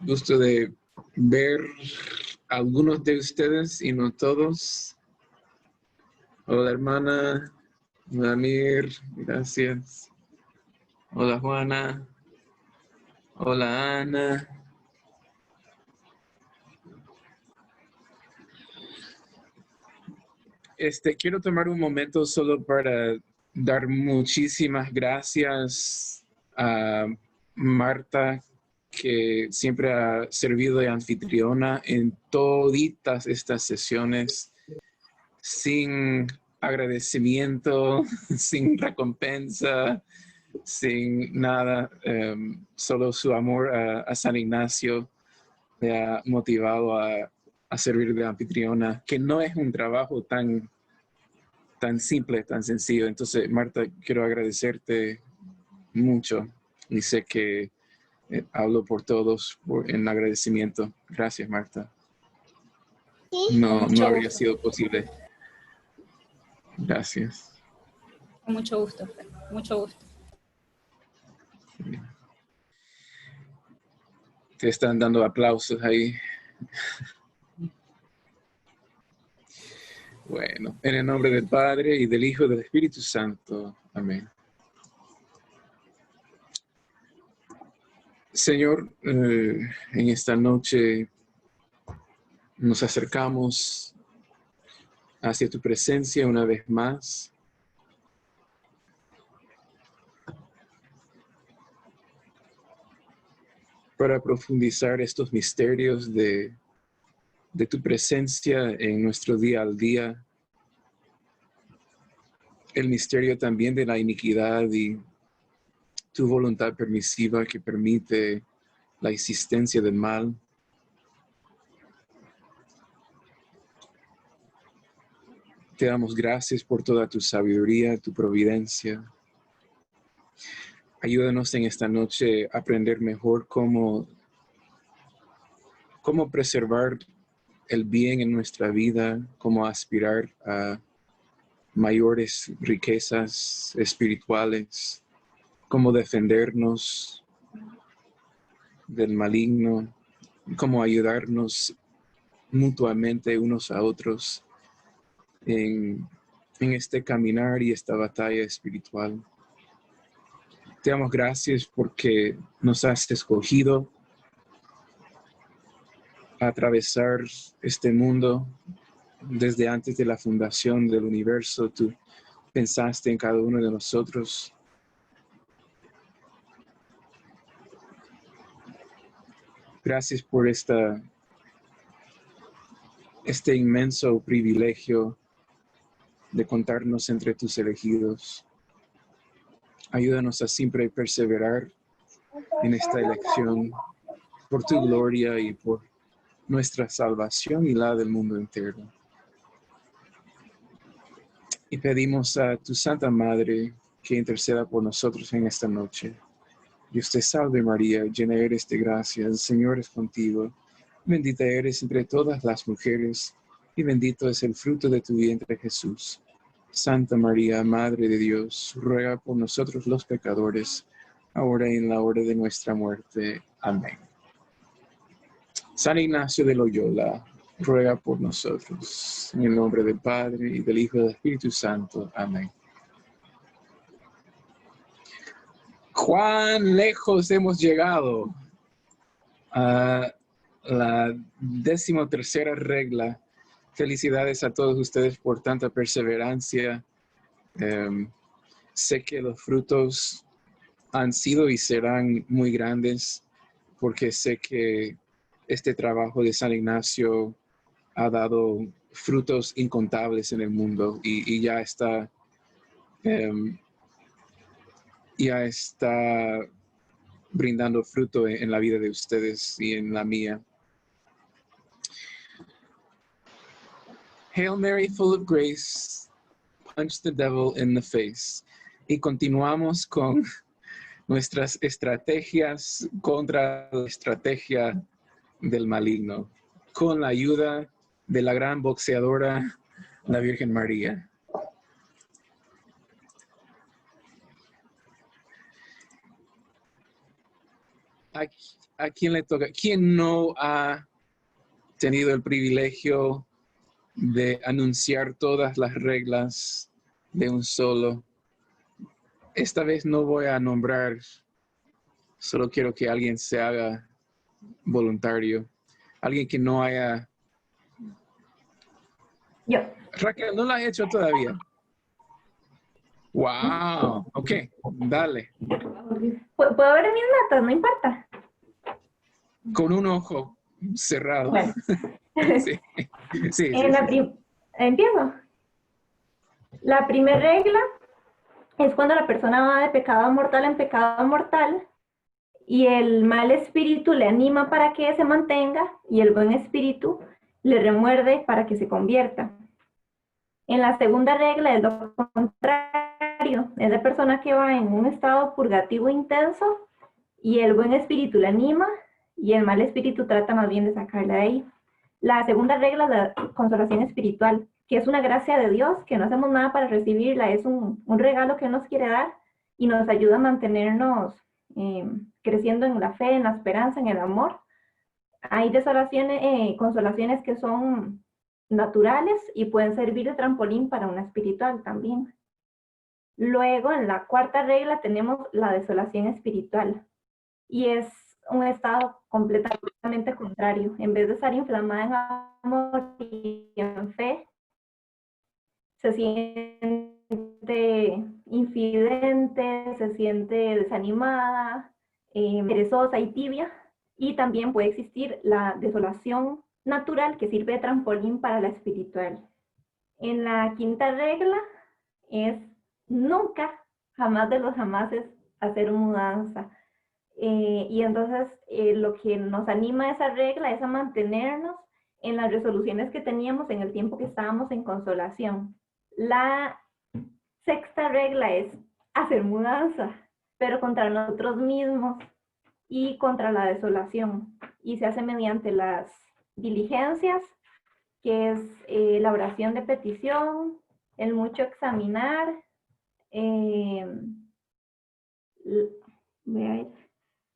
Gusto de ver a algunos de ustedes y no todos. Hola hermana, hola Mir, gracias. Hola Juana, hola Ana. Quiero tomar un momento solo para dar muchísimas gracias a Marta, que siempre ha servido de anfitriona en toditas estas sesiones, sin agradecimiento, sin recompensa, sin nada, solo su amor a San Ignacio me ha motivado a servir de anfitriona, que no es un trabajo tan simple, tan sencillo. Entonces, Marta, quiero agradecerte mucho y sé que hablo por todos en agradecimiento. Gracias, Marta. No habría sido posible. Gracias. Con mucho gusto, mucho gusto. Te están dando aplausos ahí. Bueno, en el nombre del Padre y del Hijo y del Espíritu Santo. Amén. Señor, en esta noche nos acercamos hacia tu presencia una vez más. Para profundizar estos misterios de tu presencia en nuestro día al día. El misterio también de la iniquidad y tu voluntad permisiva que permite la existencia del mal. Te damos gracias por toda tu sabiduría, tu providencia. Ayúdanos en esta noche a aprender mejor cómo preservar el bien en nuestra vida, cómo aspirar a mayores riquezas espirituales, cómo defendernos del maligno, cómo ayudarnos mutuamente unos a otros en este caminar y esta batalla espiritual. Te damos gracias porque nos has escogido a atravesar este mundo desde antes de la fundación del universo. Tú pensaste en cada uno de nosotros. Gracias por este inmenso privilegio de contarnos entre tus elegidos. Ayúdanos a siempre perseverar en esta elección por tu gloria y por nuestra salvación y la del mundo entero. Y pedimos a tu Santa Madre que interceda por nosotros en esta noche. Dios te salve María, llena eres de gracia, el Señor es contigo. Bendita eres entre todas las mujeres y bendito es el fruto de tu vientre Jesús. Santa María, Madre de Dios, ruega por nosotros los pecadores, ahora y en la hora de nuestra muerte. Amén. San Ignacio de Loyola, ruega por nosotros. En el nombre del Padre, y del Hijo y del Espíritu Santo. Amén. ¿Cuán lejos hemos llegado? A la 13ª regla. Felicidades a todos ustedes por tanta perseverancia. Sé que los frutos han sido y serán muy grandes, porque sé que este trabajo de San Ignacio ha dado frutos incontables en el mundo y ya está brindando fruto en la vida de ustedes y en la mía. Hail Mary, full of grace, punch the devil in the face. Y continuamos con nuestras estrategias contra la estrategia del maligno, con la ayuda de la gran boxeadora, la Virgen María. ¿A, a quién le toca? ¿Quién no ha tenido el privilegio de anunciar todas las reglas de un solo? Esta vez no voy a nombrar, solo quiero que alguien se haga voluntario. Alguien que no haya... Yo. Raquel, ¿no lo has hecho todavía? Wow, ok, dale. ¿Puedo ver mis notas? No importa. Con un ojo cerrado. Bueno. Sí, sí, sí, sí. Empiezo. La primera regla es cuando la persona va de pecado mortal en pecado mortal y el mal espíritu le anima para que se mantenga y el buen espíritu le remuerde para que se convierta. En la segunda regla es lo contrario, es la persona que va en un estado purgativo intenso y el buen espíritu le anima y el mal espíritu trata más bien de sacarle de ahí. La segunda regla es la consolación espiritual, que es una gracia de Dios, que no hacemos nada para recibirla, es un regalo que nos quiere dar y nos ayuda a mantenernos creciendo en la fe, en la esperanza, en el amor. Hay consolaciones que son naturales y pueden servir de trampolín para una espiritual también. Luego, en la cuarta regla tenemos la desolación espiritual y es un estado completamente contrario. En vez de estar inflamada en amor y en fe, se siente infidente, se siente desanimada, perezosa y tibia. Y también puede existir la desolación natural que sirve de trampolín para la espiritual. En la quinta regla es nunca, jamás de los jamases, hacer mudanza. Y entonces lo que nos anima a esa regla es a mantenernos en las resoluciones que teníamos en el tiempo que estábamos en consolación. La sexta regla es hacer mudanza, pero contra nosotros mismos y contra la desolación. Y se hace mediante las diligencias, que es la oración de petición, el mucho examinar,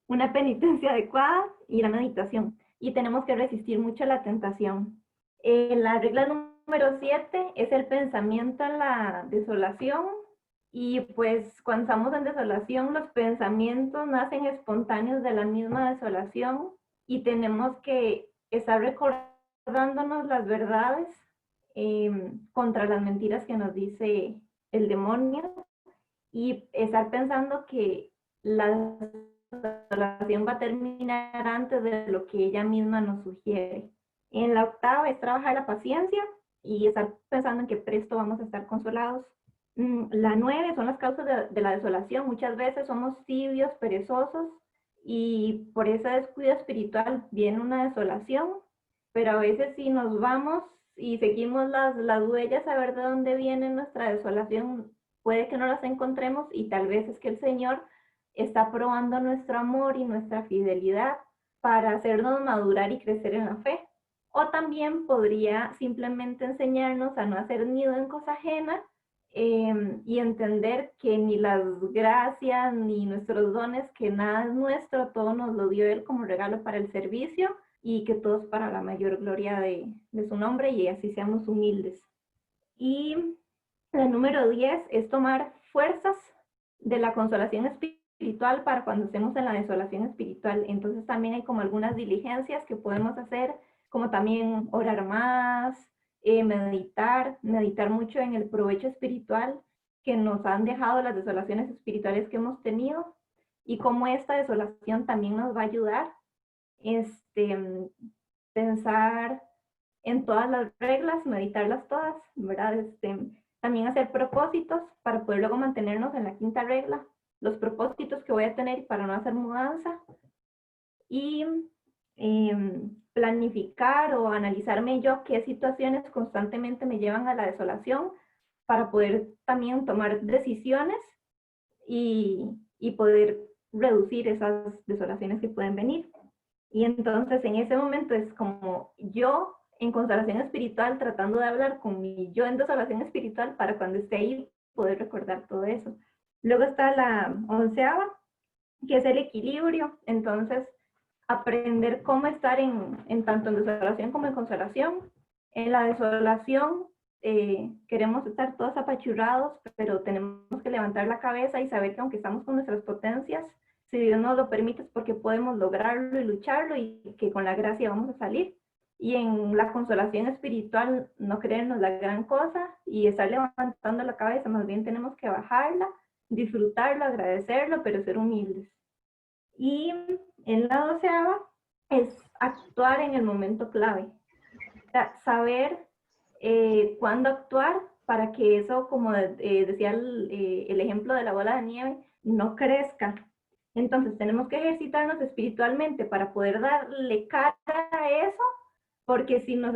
una penitencia adecuada y la meditación. Y tenemos que resistir mucho la tentación. La regla número 7 es el pensamiento en la desolación. Y pues cuando estamos en desolación, los pensamientos nacen espontáneos de la misma desolación y tenemos que estar recordándonos las verdades contra las mentiras que nos dice el demonio y estar pensando que la desolación va a terminar antes de lo que ella misma nos sugiere. En la octava es trabajar la paciencia y estar pensando en que presto vamos a estar consolados. La 9 son las causas de la desolación. Muchas veces somos tibios, perezosos y por ese descuido espiritual viene una desolación, pero a veces si nos vamos y seguimos las huellas a ver de dónde viene nuestra desolación, puede que no las encontremos y tal vez es que el Señor está probando nuestro amor y nuestra fidelidad para hacernos madurar y crecer en la fe. O también podría simplemente enseñarnos a no hacer nido en cosa ajena y entender que ni las gracias ni nuestros dones, que nada es nuestro, todo nos lo dio Él como regalo para el servicio y que todo es para la mayor gloria de su nombre y así seamos humildes. Y la número 10 es tomar fuerzas de la consolación espiritual para cuando estemos en la desolación espiritual. Entonces también hay como algunas diligencias que podemos hacer, como también orar más, meditar mucho en el provecho espiritual que nos han dejado las desolaciones espirituales que hemos tenido y cómo esta desolación también nos va a ayudar. Pensar en todas las reglas, meditarlas todas, ¿verdad? También hacer propósitos para poder luego mantenernos en la quinta regla, los propósitos que voy a tener para no hacer mudanza y planificar o analizarme yo qué situaciones constantemente me llevan a la desolación para poder también tomar decisiones y poder reducir esas desolaciones que pueden venir. Y entonces en ese momento es como yo en consolación espiritual tratando de hablar con mi yo en desolación espiritual para cuando esté ahí poder recordar todo eso. Luego está la 11ª, que es el equilibrio. Entonces, aprender cómo estar en tanto en desolación como en consolación. En la desolación queremos estar todos apachurrados, pero tenemos que levantar la cabeza y saber que aunque estamos con nuestras potencias, si Dios nos lo permite es porque podemos lograrlo y lucharlo y que con la gracia vamos a salir. Y en la consolación espiritual, no creernos la gran cosa y estar levantando la cabeza, más bien tenemos que bajarla, disfrutarlo, agradecerlo, pero ser humildes. Y en la 12ª es actuar en el momento clave. Saber cuándo actuar para que eso, como decía el ejemplo de la bola de nieve, no crezca. Entonces tenemos que ejercitarnos espiritualmente para poder darle cara a eso, porque si nos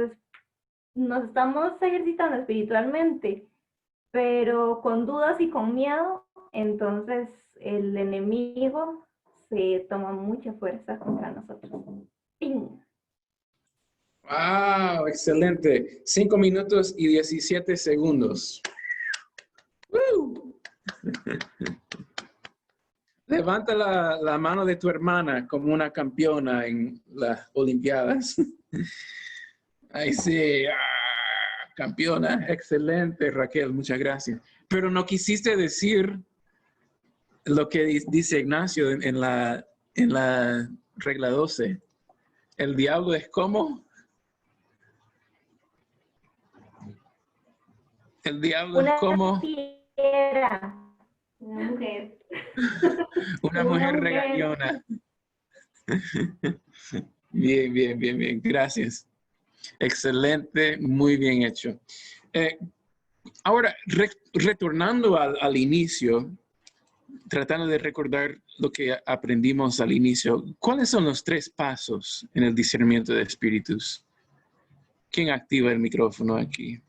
estamos ejercitando espiritualmente, pero con dudas y con miedo, entonces el enemigo se toma mucha fuerza contra nosotros. ¡Ping! ¡Wow! Excelente. 5 minutos y 17 segundos. ¡Woo! Levanta la mano de tu hermana como una campeona en las Olimpiadas. Ahí sí. ¡Ah! Campeona. Excelente, Raquel. Muchas gracias. Pero no quisiste decir lo que dice Ignacio en la regla 12. El diablo es como... El diablo es como... Fiera. Una mujer. Una mujer regañona. Bien, bien, bien, bien. Gracias. Excelente, muy bien hecho. Ahora, retornando al inicio, tratando de recordar lo que aprendimos al inicio, ¿cuáles son los 3 pasos en el discernimiento de espíritus? ¿Quién activa el micrófono aquí?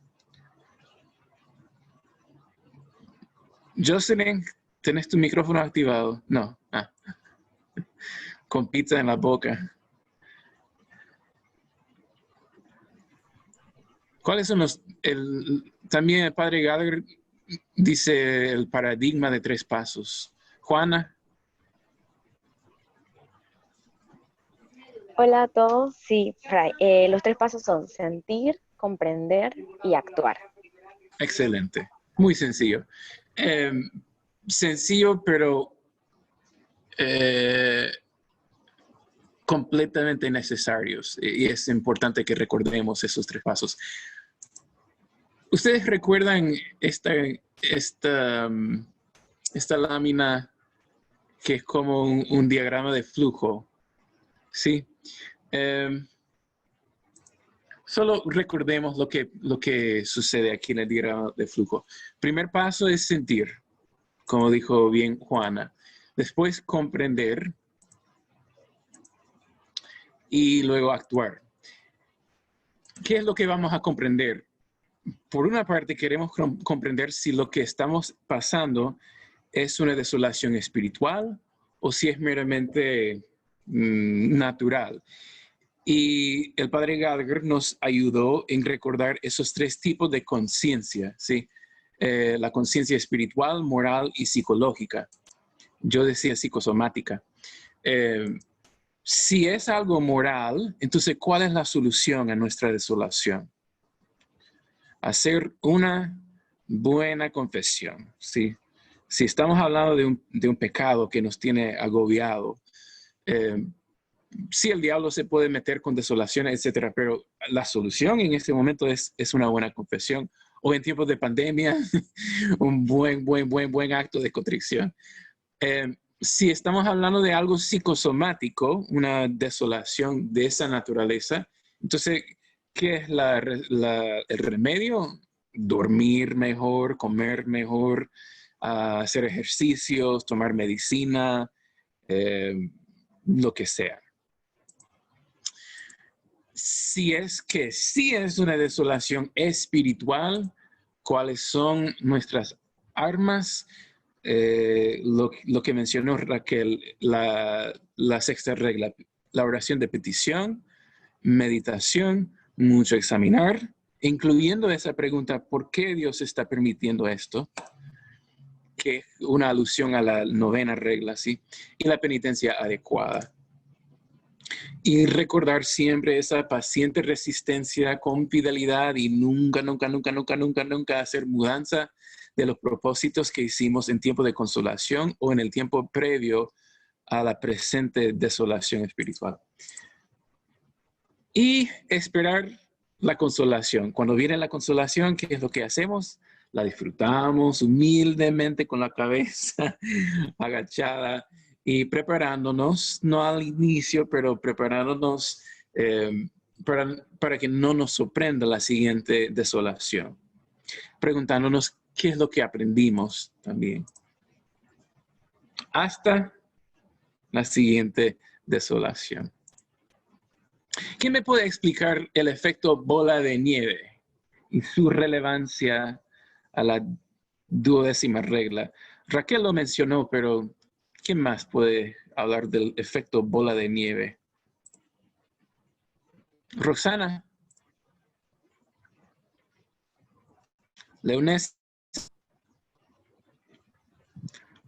Jocelyn, ¿tenés tu micrófono activado? No. Ah. Con pizza en la boca. ¿Cuáles son los... también el padre Gallagher dice el paradigma de 3 pasos. Juana. Hola a todos. Sí, Fray, los 3 pasos son sentir, comprender y actuar. Excelente. Muy sencillo. Sencillo, pero completamente necesarios. Y es importante que recordemos esos 3 pasos. ¿Ustedes recuerdan esta lámina que es como un diagrama de flujo? ¿Sí? Solo recordemos lo que sucede aquí en el diagrama de flujo. Primer paso es sentir, como dijo bien Juana. Después comprender y luego actuar. ¿Qué es lo que vamos a comprender? Por una parte, queremos comprender si lo que estamos pasando es una desolación espiritual o si es meramente natural. Y el padre Gallagher nos ayudó en recordar esos 3 tipos de conciencia, ¿sí? La conciencia espiritual, moral y psicológica. Yo decía psicosomática. Si es algo moral, entonces, ¿cuál es la solución a nuestra desolación? Hacer una buena confesión, ¿sí? Si estamos hablando de un pecado que nos tiene agobiado, sí, el diablo se puede meter con desolación, etcétera, pero la solución en este momento es una buena confesión. O en tiempos de pandemia, un buen acto de contrición. Si estamos hablando de algo psicosomático, una desolación de esa naturaleza, entonces, ¿qué es el remedio? Dormir mejor, comer mejor, hacer ejercicios, tomar medicina, lo que sea. Si es que sí es una desolación espiritual, ¿cuáles son nuestras armas? Lo que mencionó Raquel, la 6ª regla, la oración de petición, meditación, mucho examinar, incluyendo esa pregunta, ¿por qué Dios está permitiendo esto? que es una alusión a la 9ª regla, ¿sí? Y la penitencia adecuada. Y recordar siempre esa paciente resistencia con fidelidad y nunca hacer mudanza de los propósitos que hicimos en tiempo de consolación o en el tiempo previo a la presente desolación espiritual. Y esperar la consolación. Cuando viene la consolación, ¿qué es lo que hacemos? La disfrutamos humildemente con la cabeza agachada y preparándonos, no al inicio, pero preparándonos para que no nos sorprenda la siguiente desolación. Preguntándonos qué es lo que aprendimos también. Hasta la siguiente desolación. ¿Quién me puede explicar el efecto bola de nieve y su relevancia a la 12ª regla? Raquel lo mencionó, pero ¿quién más puede hablar del efecto bola de nieve? Roxana. Leones.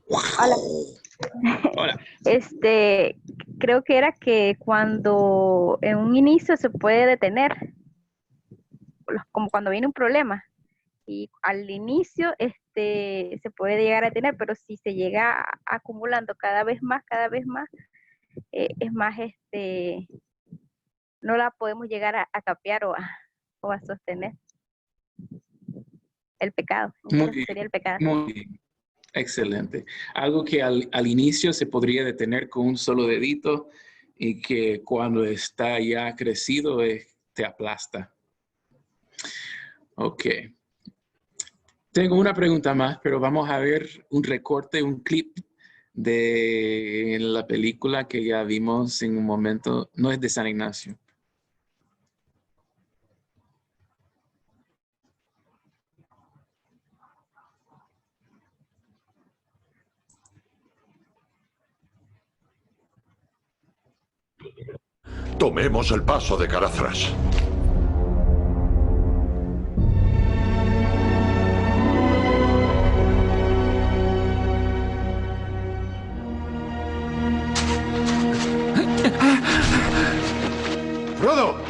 Hola. Hola. Creo que era que cuando en un inicio se puede detener, como cuando viene un problema, y al inicio se puede llegar a detener, pero si se llega acumulando cada vez más, es más, no la podemos llegar a capear o a sostener. El pecado, sería el pecado. Muy bien. Excelente. Algo que al inicio se podría detener con un solo dedito y que cuando está ya crecido te aplasta. Ok. Tengo una pregunta más, pero vamos a ver un recorte, un clip de la película que ya vimos en un momento. No es de San Ignacio. Tomemos el paso de Carazras. ¡Frodo!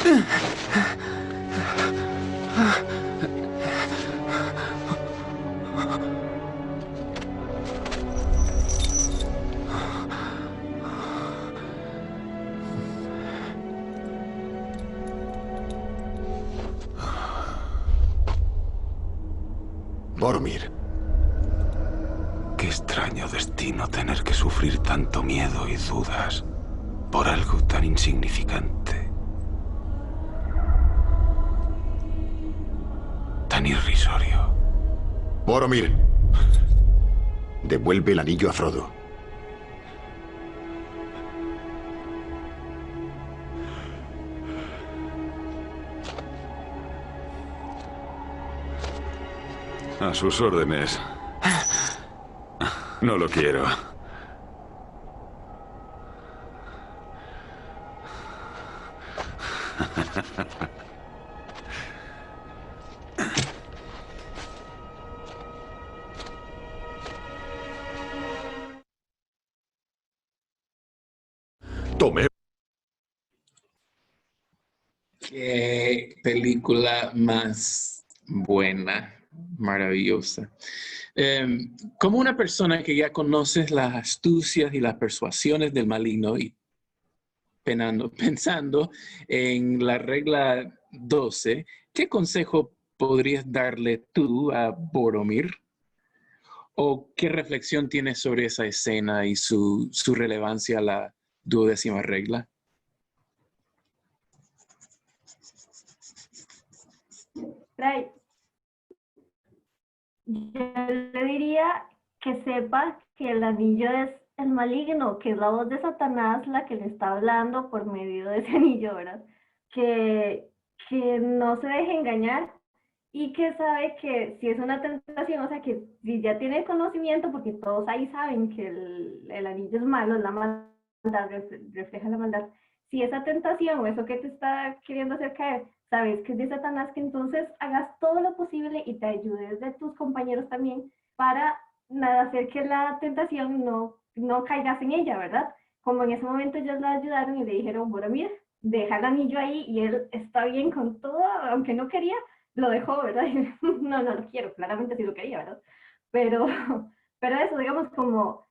Boromir. Qué extraño destino tener que sufrir tanto miedo y dudas por algo tan insignificante, tan irrisorio. Boromir. Devuelve el anillo a Frodo. A sus órdenes. No lo quiero. Tomé. Qué película más buena, maravillosa. Como una persona que ya conoces las astucias y las persuasiones del maligno y pensando en la regla 12, ¿qué consejo podrías darle tú a Boromir? ¿O qué reflexión tienes sobre esa escena y su relevancia a la 12ª regla? Fray, yo le diría que sepa que el anillo es el maligno, que es la voz de Satanás la que le está hablando por medio de ese anillo, ¿verdad? Que no se deje engañar y que sabe que si es una tentación, o sea, que si ya tiene conocimiento, porque todos ahí saben que el anillo es malo, es la maldad, refleja la maldad. Si esa tentación o eso que te está queriendo hacer caer, sabes que es de Satanás, que entonces hagas todo lo posible y te ayudes de tus compañeros también para nada, hacer que la tentación no caigas en ella, ¿verdad? Como en ese momento ellos la ayudaron y le dijeron, bueno, mira, deja el anillo ahí y él está bien con todo, aunque no quería, lo dejó, ¿verdad? No lo quiero, claramente sí lo quería, ¿verdad? Pero, pero eso, digamos, como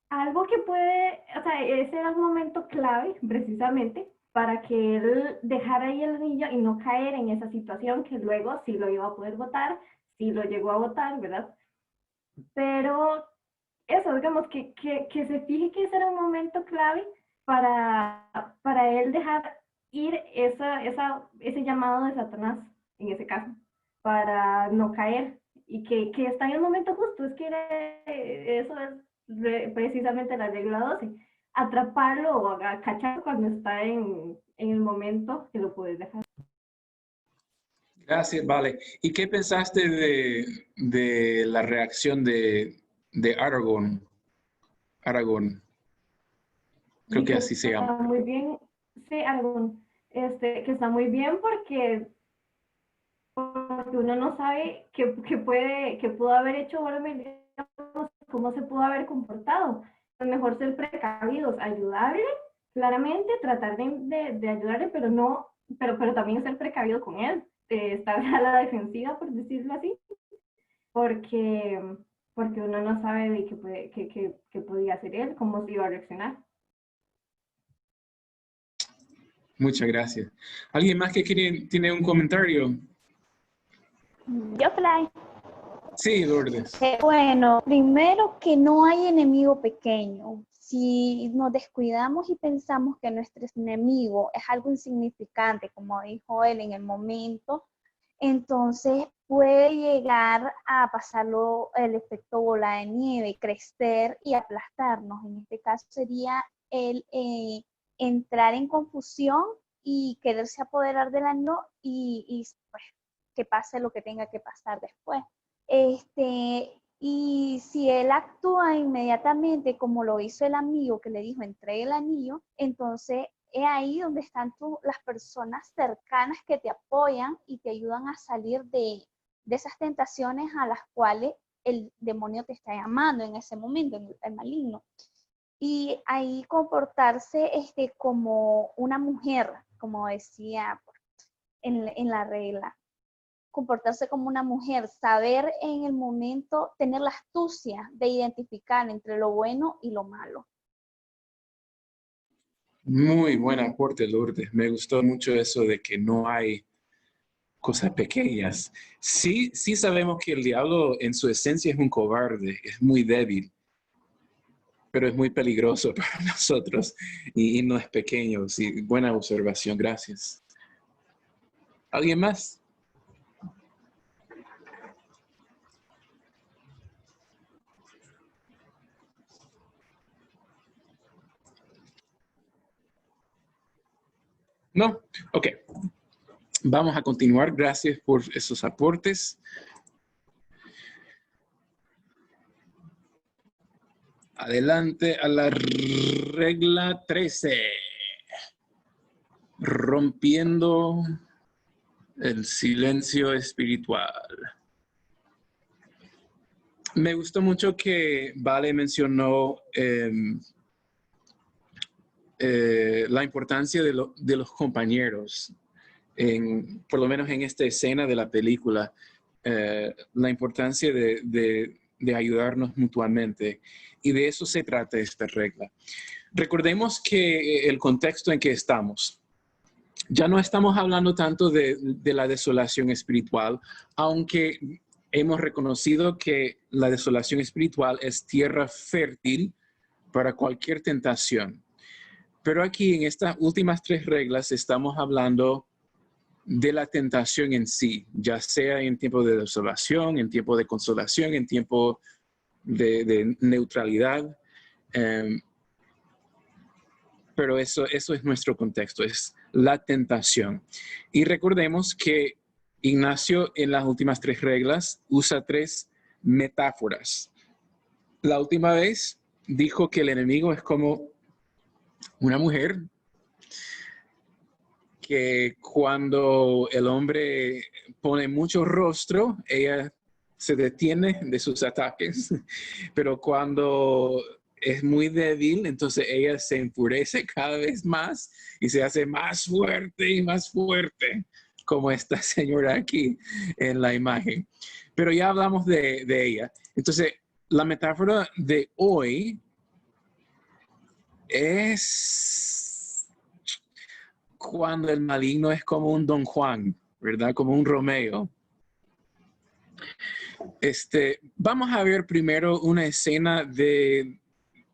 algo que puede, o sea, ese era un momento clave, precisamente, para que él dejara ahí el anillo y no caer en esa situación que luego sí lo iba a poder votar, sí lo llegó a votar, ¿verdad? Pero eso, digamos, que se fije que ese era un momento clave para él dejar ir ese llamado de Satanás, en ese caso, para no caer, y que está en el momento justo, es que eso es precisamente la regla 12, atraparlo o cacharlo cuando está en el momento que lo puedes dejar. Gracias, vale. ¿Y qué pensaste de la reacción de Aragorn? Aragorn, creo que así se llama. Está muy bien, sí, que está muy bien porque uno no sabe qué pudo haber hecho Boromir, cómo se pudo haber comportado. Es mejor ser precavidos, ayudarle, claramente, tratar de ayudarle, pero también ser precavido con él, estar a la defensiva, por decirlo así, porque, porque uno no sabe de qué podía hacer él, cómo se iba a reaccionar. Muchas gracias. ¿Alguien más que tiene un comentario? Yo, Fly. Sí, Lourdes. Bueno, primero que no hay enemigo pequeño. Si nos descuidamos y pensamos que nuestro enemigo es algo insignificante, como dijo él en el momento, entonces puede llegar a pasarlo el efecto bola de nieve, crecer y aplastarnos. En este caso sería el entrar en confusión y quererse apoderar del ánimo y pues que pase lo que tenga que pasar después. Y si él actúa inmediatamente como lo hizo el amigo que le dijo entregue el anillo, entonces es ahí donde están las personas cercanas que te apoyan y te ayudan a salir de esas tentaciones a las cuales el demonio te está llamando en ese momento, el maligno. Y ahí comportarse como una mujer, como decía en la regla. Comportarse como una mujer, saber en el momento, tener la astucia de identificar entre lo bueno y lo malo. Muy buen aporte, Lourdes. Me gustó mucho eso de que no hay cosas pequeñas. Sí sabemos que el diablo en su esencia es un cobarde, es muy débil, pero es muy peligroso para nosotros y no es pequeño. Sí, buena observación, gracias. ¿Alguien más? ¿No? Ok. Vamos a continuar. Gracias por esos aportes. Adelante a la regla 13. Rompiendo el silencio espiritual. Me gustó mucho que Vale mencionó la importancia de los compañeros, por lo menos en esta escena de la película, la importancia de ayudarnos mutuamente. Y de eso se trata esta regla. Recordemos que el contexto en que estamos, ya no estamos hablando tanto de la desolación espiritual, aunque hemos reconocido que la desolación espiritual es tierra fértil para cualquier tentación. Pero aquí en estas últimas 3 reglas estamos hablando de la tentación en sí, ya sea en tiempo de desolación, en tiempo de consolación, en tiempo de neutralidad. Pero eso es nuestro contexto, es la tentación. Y recordemos que Ignacio en las últimas 3 reglas usa 3 metáforas. La última vez dijo que el enemigo es como una mujer que cuando el hombre pone mucho rostro, ella se detiene de sus ataques, pero cuando es muy débil, entonces ella se enfurece cada vez más y se hace más fuerte y más fuerte, como esta señora aquí en la imagen. Pero ya hablamos de ella. Entonces, la metáfora de hoy es cuando el maligno es como un Don Juan, ¿verdad? Como un Romeo. Vamos a ver primero una escena del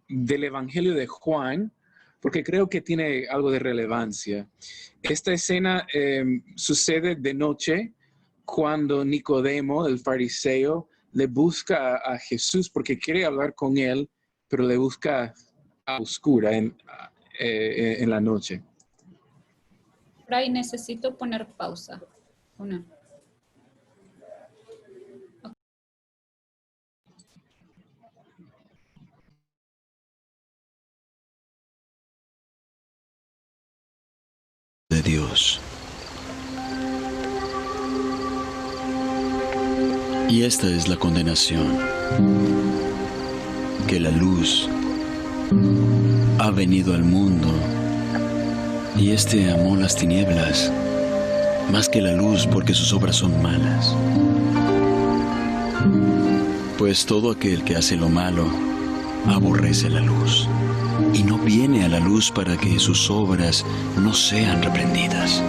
Evangelio de Juan, porque creo que tiene algo de relevancia. Esta escena sucede de noche cuando Nicodemo, el fariseo, le busca a Jesús porque quiere hablar con él, pero le busca a oscura en la noche. Por ahí necesito poner pausa. Una. De Dios. Y esta es la condenación, que la luz ha venido al mundo, y éste amó las tinieblas más que la luz, porque sus obras son malas. Pues todo aquel que hace lo malo aborrece la luz, y no viene a la luz para que sus obras no sean reprendidas.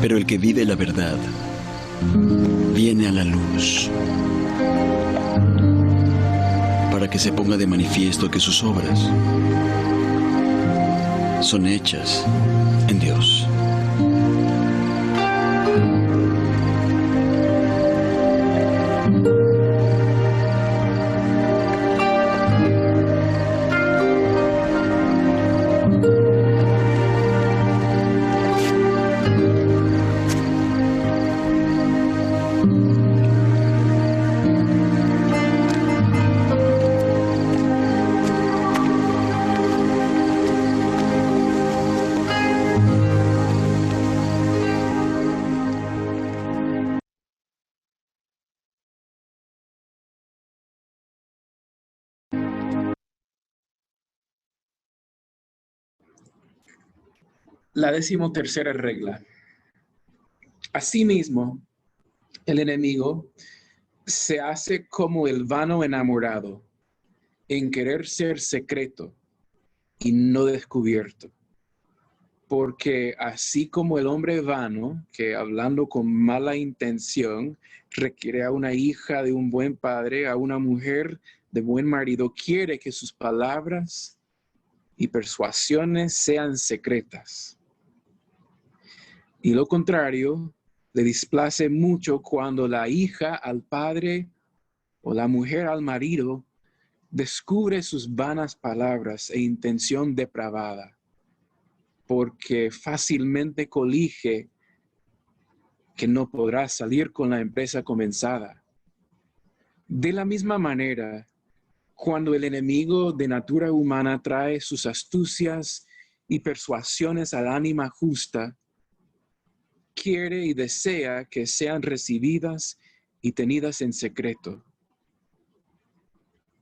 Pero el que vive la verdad viene a la luz, para que se ponga de manifiesto que sus obras son hechas en Dios. La 13ª regla. Asimismo, el enemigo se hace como el vano enamorado, en querer ser secreto y no descubierto. Porque así como el hombre vano, que hablando con mala intención, requiere a una hija de un buen padre, a una mujer de buen marido, quiere que sus palabras y persuasiones sean secretas. Y lo contrario, le displace mucho cuando la hija al padre o la mujer al marido descubre sus vanas palabras e intención depravada, porque fácilmente colige que no podrá salir con la empresa comenzada. De la misma manera, cuando el enemigo de natura humana trae sus astucias y persuasiones al ánima justa, quiere y desea que sean recibidas y tenidas en secreto.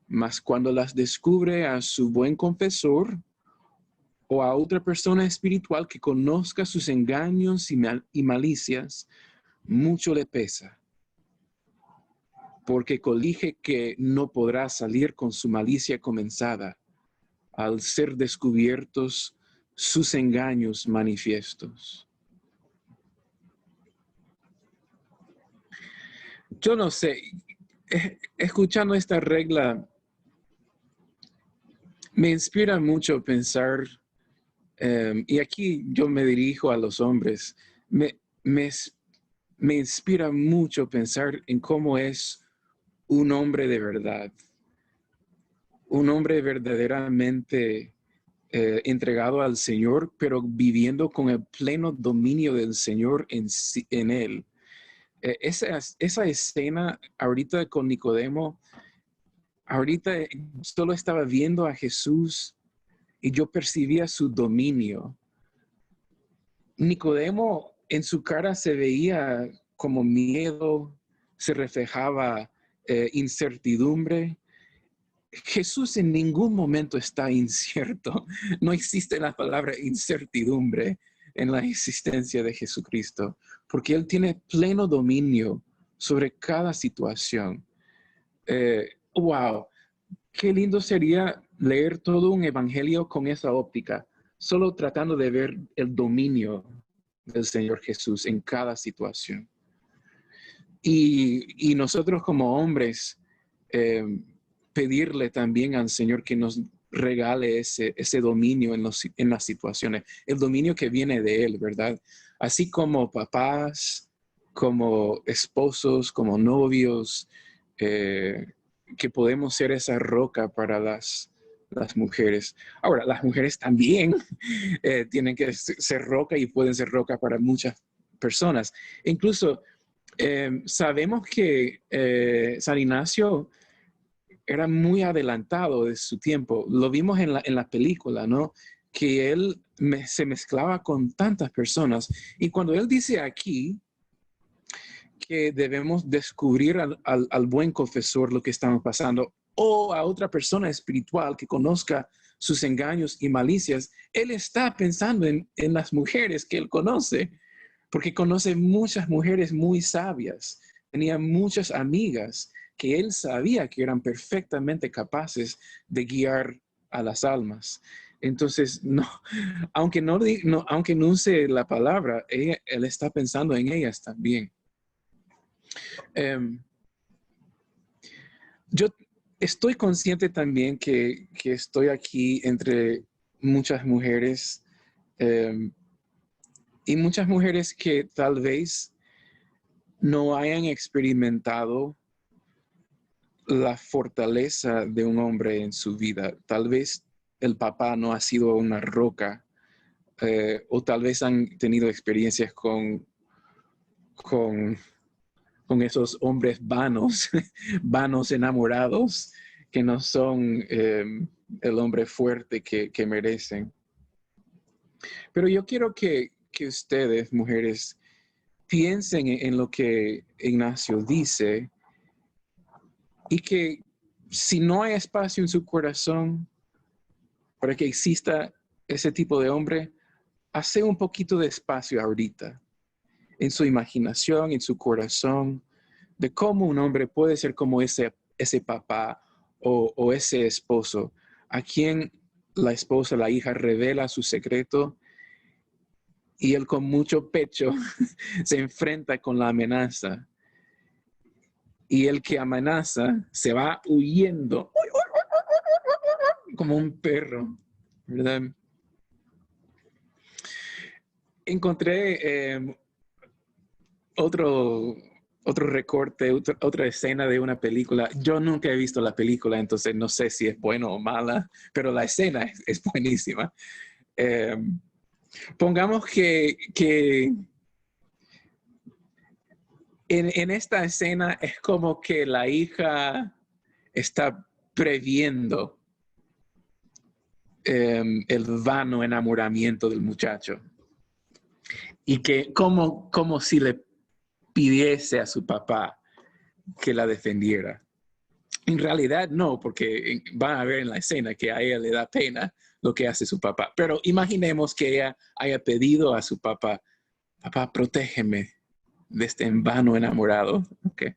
Mas cuando las descubre a su buen confesor o a otra persona espiritual que conozca sus engaños y malicias, mucho le pesa, porque colige que no podrá salir con su malicia comenzada al ser descubiertos sus engaños manifiestos. Yo no sé, escuchando esta regla, me inspira mucho pensar, y aquí yo me dirijo a los hombres, me inspira mucho pensar en cómo es un hombre de verdad, un hombre verdaderamente entregado al Señor, pero viviendo con el pleno dominio del Señor en él. Esa escena ahorita con Nicodemo, ahorita solo estaba viendo a Jesús y yo percibía su dominio. Nicodemo en su cara se veía como miedo, se reflejaba incertidumbre. Jesús en ningún momento está incierto. No existe la palabra incertidumbre en la existencia de Jesucristo, porque Él tiene pleno dominio sobre cada situación. Wow, qué lindo sería leer todo un evangelio con esa óptica, solo tratando de ver el dominio del Señor Jesús en cada situación. Y nosotros como hombres, pedirle también al Señor que nos regale ese dominio en las situaciones, el dominio que viene de Él, ¿verdad? Así como papás, como esposos, como novios, que podemos ser esa roca para las mujeres. Ahora, las mujeres también tienen que ser roca y pueden ser roca para muchas personas. Incluso sabemos que San Ignacio era muy adelantado de su tiempo. Lo vimos en la película, ¿no? Que él se mezclaba con tantas personas. Y cuando él dice aquí que debemos descubrir al buen confesor lo que estamos pasando, o a otra persona espiritual que conozca sus engaños y malicias, él está pensando en las mujeres que él conoce, porque conoce muchas mujeres muy sabias. Tenía muchas amigas que él sabía que eran perfectamente capaces de guiar a las almas. Entonces, aunque no use la palabra, él está pensando en ellas también. Yo estoy consciente también que estoy aquí entre muchas mujeres y muchas mujeres que tal vez no hayan experimentado la fortaleza de un hombre en su vida. Tal vez el papá no ha sido una roca, o tal vez han tenido experiencias con esos hombres vanos, vanos enamorados, que no son el hombre fuerte que merecen. Pero yo quiero que ustedes, mujeres, piensen en lo que Ignacio dice, y que si no hay espacio en su corazón para que exista ese tipo de hombre, hace un poquito de espacio ahorita en su imaginación, en su corazón, de cómo un hombre puede ser como ese papá o ese esposo a quien la esposa, la hija, revela su secreto y él con mucho pecho se enfrenta con la amenaza. Y el que amenaza se va huyendo como un perro, ¿verdad? Encontré otro recorte, otra escena de una película. Yo nunca he visto la película, entonces no sé si es buena o mala, pero la escena es buenísima. Pongamos que en esta escena es como que la hija está previendo el vano enamoramiento del muchacho. Y que como si le pidiese a su papá que la defendiera. En realidad no, porque van a ver en la escena que a ella le da pena lo que hace su papá. Pero imaginemos que ella haya pedido a su papá, papá, protégeme de este vano enamorado. Okay.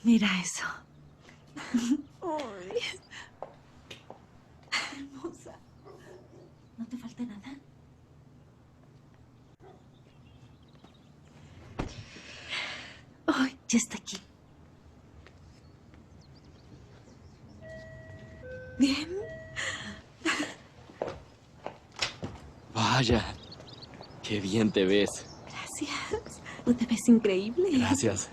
Mira eso. Ay. Hermosa. ¿No te falta nada? Ay, ya está aquí. Bien. Vaya, qué bien te ves. Gracias. Tú te ves increíble. Gracias.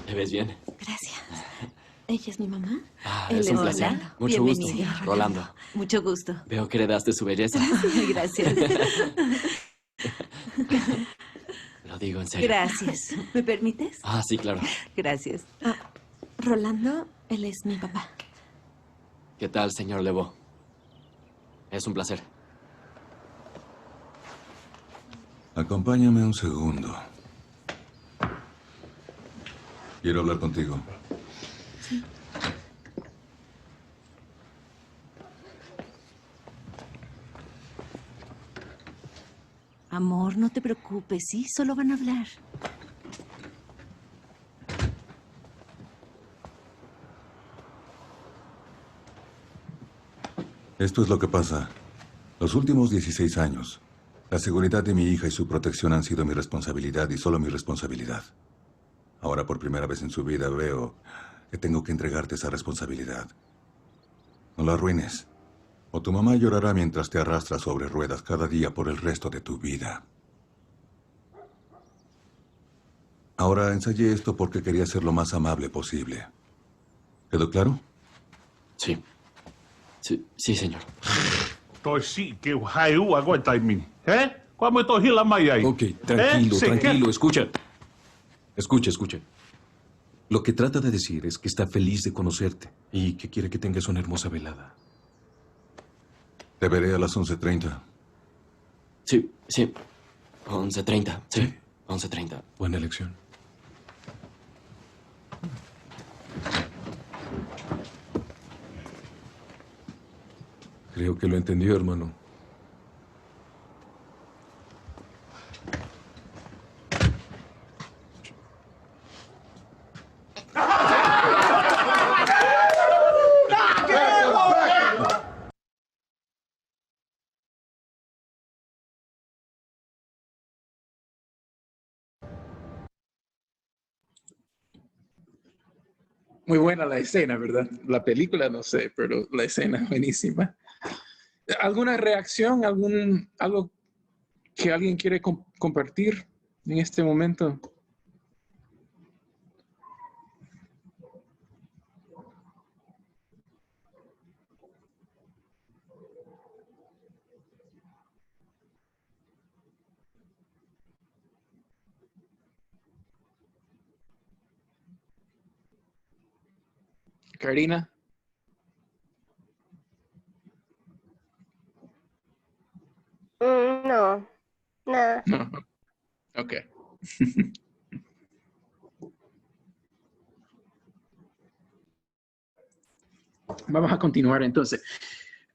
¿Te ves bien? Gracias. ¿Ella es mi mamá? Él es un placer. Rolando. Mucho gusto, Bienvenido, Rolando. Mucho gusto. Veo que heredaste su belleza. Gracias. Lo Lo digo en serio. Gracias. ¿Me permites? Ah, sí, claro. Gracias. Rolando, él es mi papá. ¿Qué tal, señor Lebeau? Es un placer. Acompáñame un segundo. Quiero hablar contigo. Sí. Amor, no te preocupes, ¿sí? Solo van a hablar. Esto es lo que pasa. Los últimos 16 años, la seguridad de mi hija y su protección han sido mi responsabilidad y solo mi responsabilidad. Ahora, por primera vez en su vida, veo que tengo que entregarte esa responsabilidad. No la arruines, o tu mamá llorará mientras te arrastras sobre ruedas cada día por el resto de tu vida. Ahora ensayé esto porque quería ser lo más amable posible. ¿Quedó claro? Sí. Sí, señor. Ok, tranquilo, escucha. Escucha. Lo que trata de decir es que está feliz de conocerte y que quiere que tengas una hermosa velada. Te veré a las 11:30. Sí. 11:30. Sí, 11:30. Buena elección. Creo que lo entendió, hermano. Muy buena la escena, ¿verdad? La película no sé, pero la escena es buenísima. ¿Alguna reacción? ¿Algo que alguien quiere compartir en este momento? Karina. No, nada. No. Ok. Vamos a continuar entonces.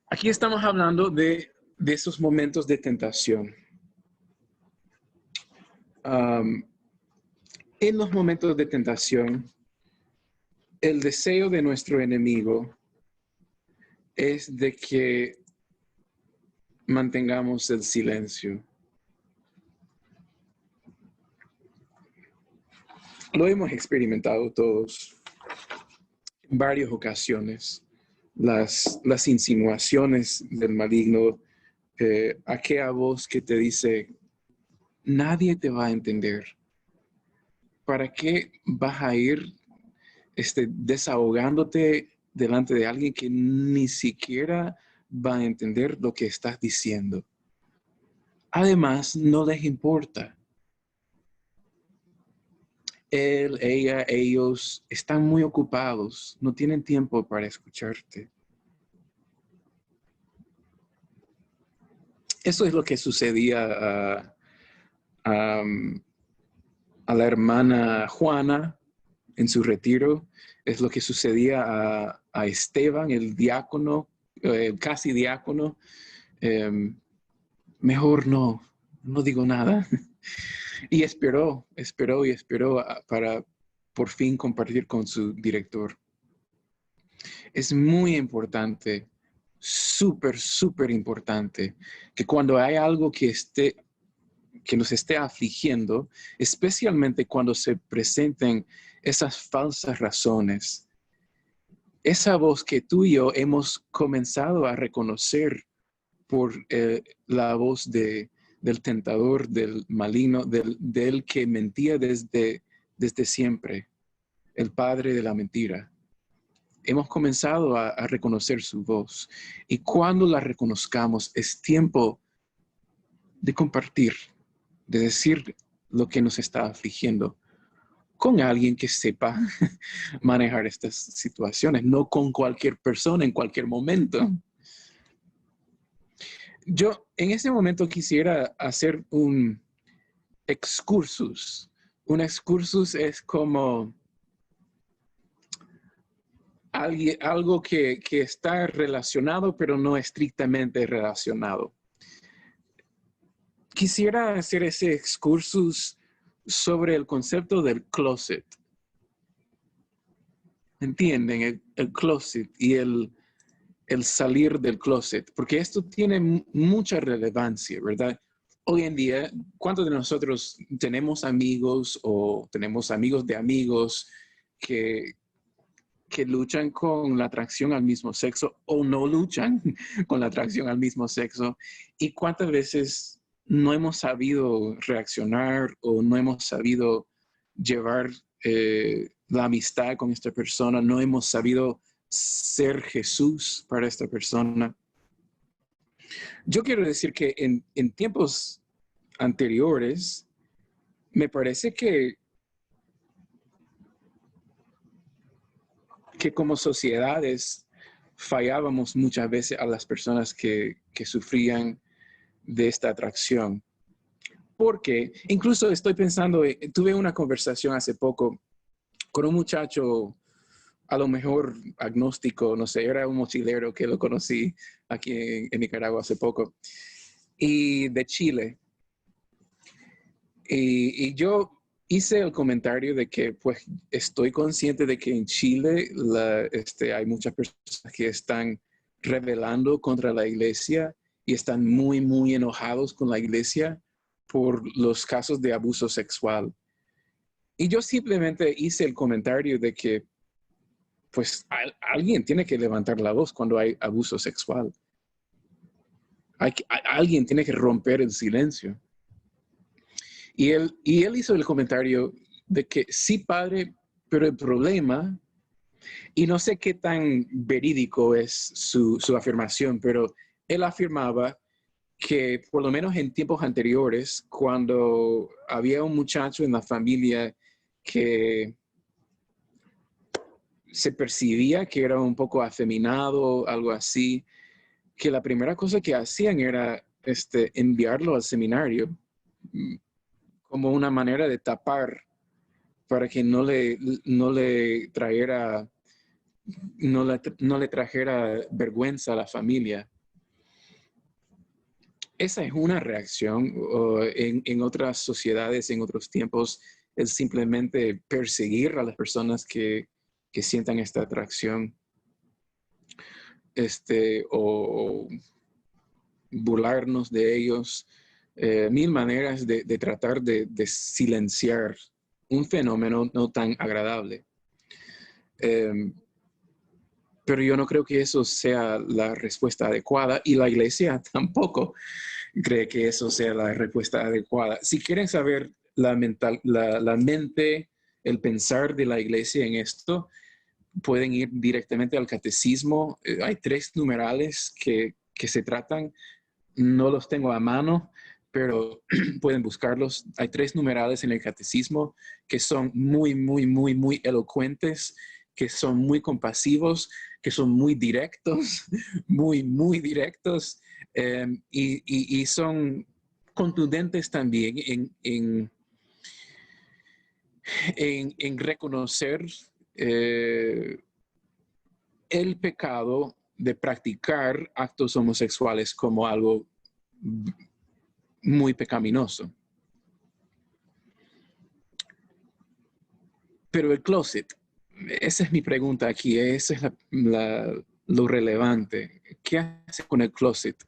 Aquí estamos hablando de esos momentos de tentación. En los momentos de tentación, el deseo de nuestro enemigo es de que mantengamos el silencio. Lo hemos experimentado todos en varias ocasiones. Las insinuaciones del maligno, aquella voz que te dice, nadie te va a entender. ¿Para qué vas a ir desahogándote delante de alguien que ni siquiera va a entender lo que estás diciendo? Además, no les importa. Él, ella, ellos están muy ocupados, no tienen tiempo para escucharte. Eso es lo que sucedía a la hermana Juana en su retiro. Es lo que sucedía a Esteban, el diácono, casi diácono. Mejor no digo nada. Y esperó para por fin compartir con su director. Es muy importante, súper importante, que cuando hay algo que nos esté afligiendo, especialmente cuando se presenten esas falsas razones, esa voz que tú y yo hemos comenzado a reconocer por la voz del tentador, del maligno, del que mentía desde siempre, el padre de la mentira. Hemos comenzado a reconocer su voz. Y cuando la reconozcamos, es tiempo de compartir, de decir lo que nos está afligiendo con alguien que sepa manejar estas situaciones, no con cualquier persona en cualquier momento. Yo en este momento quisiera hacer un excursus. Un excursus es como algo que está relacionado, pero no estrictamente relacionado. Quisiera hacer ese excursus sobre el concepto del closet. ¿Entienden? El closet y el salir del closet, porque esto tiene mucha relevancia, ¿verdad? Hoy en día, ¿cuántos de nosotros tenemos amigos o tenemos amigos de amigos que luchan con la atracción al mismo sexo o no luchan con la atracción al mismo sexo? ¿Y cuántas veces no hemos sabido reaccionar o no hemos sabido llevar la amistad con esta persona, no hemos sabido ser Jesús para esta persona? Yo quiero decir que en tiempos anteriores, me parece que como sociedades fallábamos muchas veces a las personas que sufrían de esta atracción. Porque incluso estoy pensando, tuve una conversación hace poco con un muchacho, a lo mejor agnóstico, no sé, era un mochilero que lo conocí aquí en Nicaragua hace poco, y de Chile. Y yo hice el comentario de que pues estoy consciente de que en Chile hay muchas personas que están rebelando contra la iglesia y están muy, muy enojados con la iglesia por los casos de abuso sexual. Y yo simplemente hice el comentario de que pues alguien tiene que levantar la voz cuando hay abuso sexual. Alguien tiene que romper el silencio. Y él hizo el comentario de que sí, padre, pero el problema, y no sé qué tan verídico es su afirmación, pero él afirmaba que por lo menos en tiempos anteriores, cuando había un muchacho en la familia que se percibía que era un poco afeminado, algo así, que la primera cosa que hacían era enviarlo al seminario como una manera de tapar para que no le trajera vergüenza a la familia. Esa es una reacción. En otras sociedades, en otros tiempos, es simplemente perseguir a las personas que sientan esta atracción, o burlarnos de ellos. Mil maneras de tratar de silenciar un fenómeno no tan agradable. Pero yo no creo que eso sea la respuesta adecuada, y la iglesia tampoco cree que eso sea la respuesta adecuada. Si quieren saber la mente, el pensar de la iglesia en esto, pueden ir directamente al catecismo. Hay 3 numerales que se tratan. No los tengo a mano, pero pueden buscarlos. Hay 3 numerales en el catecismo que son muy, muy, muy, muy elocuentes, que son muy compasivos, que son muy directos, muy, muy directos, y son contundentes también en reconocer el pecado de practicar actos homosexuales como algo muy pecaminoso. Pero el closet, esa es mi pregunta aquí, esa es lo relevante. ¿Qué hace con el closet?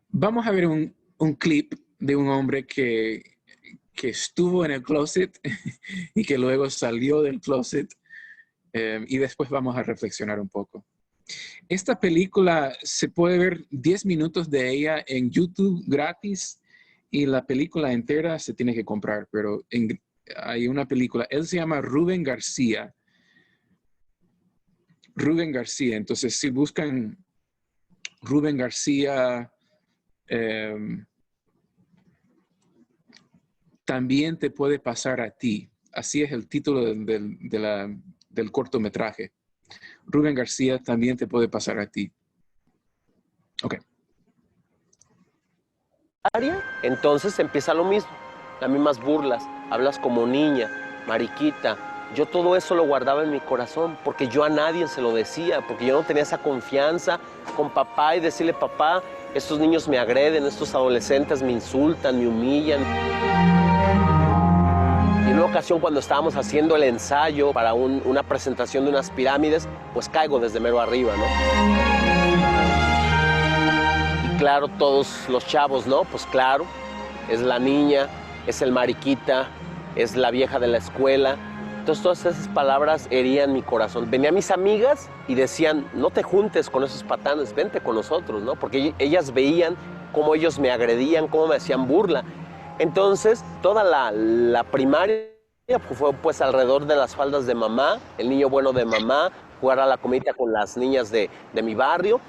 Vamos a ver un clip de un hombre que estuvo en el closet y que luego salió del closet, y después vamos a reflexionar un poco. Esta película se puede ver 10 minutos de ella en YouTube gratis, y la película entera se tiene que comprar, pero hay una película. Él se llama Rubén García. Rubén García. Entonces, si buscan Rubén García también te puede pasar a ti. Así es el título del cortometraje. Rubén García, también te puede pasar a ti. Ok. Entonces empieza lo mismo, las mismas burlas, hablas como niña, mariquita. Yo todo eso lo guardaba en mi corazón porque yo a nadie se lo decía, porque yo no tenía esa confianza con papá y decirle, papá, estos niños me agreden, estos adolescentes me insultan, me humillan. Y en una ocasión cuando estábamos haciendo el ensayo para una presentación de unas pirámides, pues caigo desde mero arriba, ¿no? Claro, todos los chavos, ¿no? Pues claro, es la niña, es el mariquita, es la vieja de la escuela. Entonces todas esas palabras herían mi corazón. Venían mis amigas y decían, no te juntes con esos patanes, vente con nosotros, ¿no? Porque ellas veían cómo ellos me agredían, cómo me hacían burla. Entonces toda la primaria fue pues alrededor de las faldas de mamá, el niño bueno de mamá, jugar a la comidita con las niñas de mi barrio.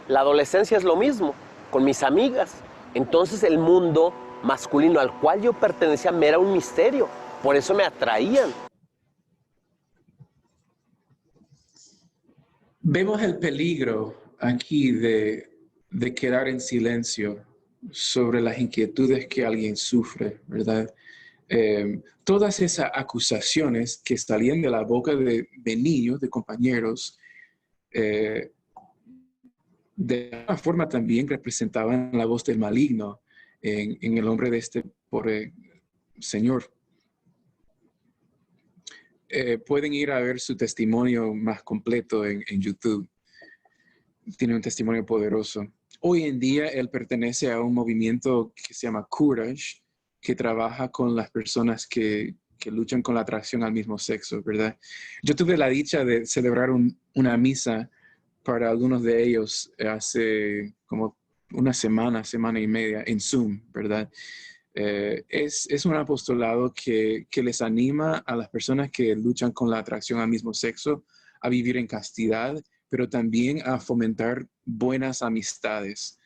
La adolescencia es lo mismo, con mis amigas. Entonces el mundo masculino al cual yo pertenecía me era un misterio, por eso me atraían. Vemos el peligro aquí de quedar en silencio sobre las inquietudes que alguien sufre, ¿verdad? Todas esas acusaciones que salían de la boca de niños, de compañeros, de alguna forma también representaban la voz del maligno en el hombre de este pobre señor. Pueden ir a ver su testimonio más completo en YouTube. Tiene un testimonio poderoso. Hoy en día él pertenece a un movimiento que se llama Courage, que trabaja con las personas que luchan con la atracción al mismo sexo, ¿verdad? Yo tuve la dicha de celebrar una misa para algunos de ellos hace como una semana y media en Zoom, ¿verdad? Es un apostolado que les anima a las personas que luchan con la atracción al mismo sexo a vivir en castidad, pero también a fomentar buenas amistades.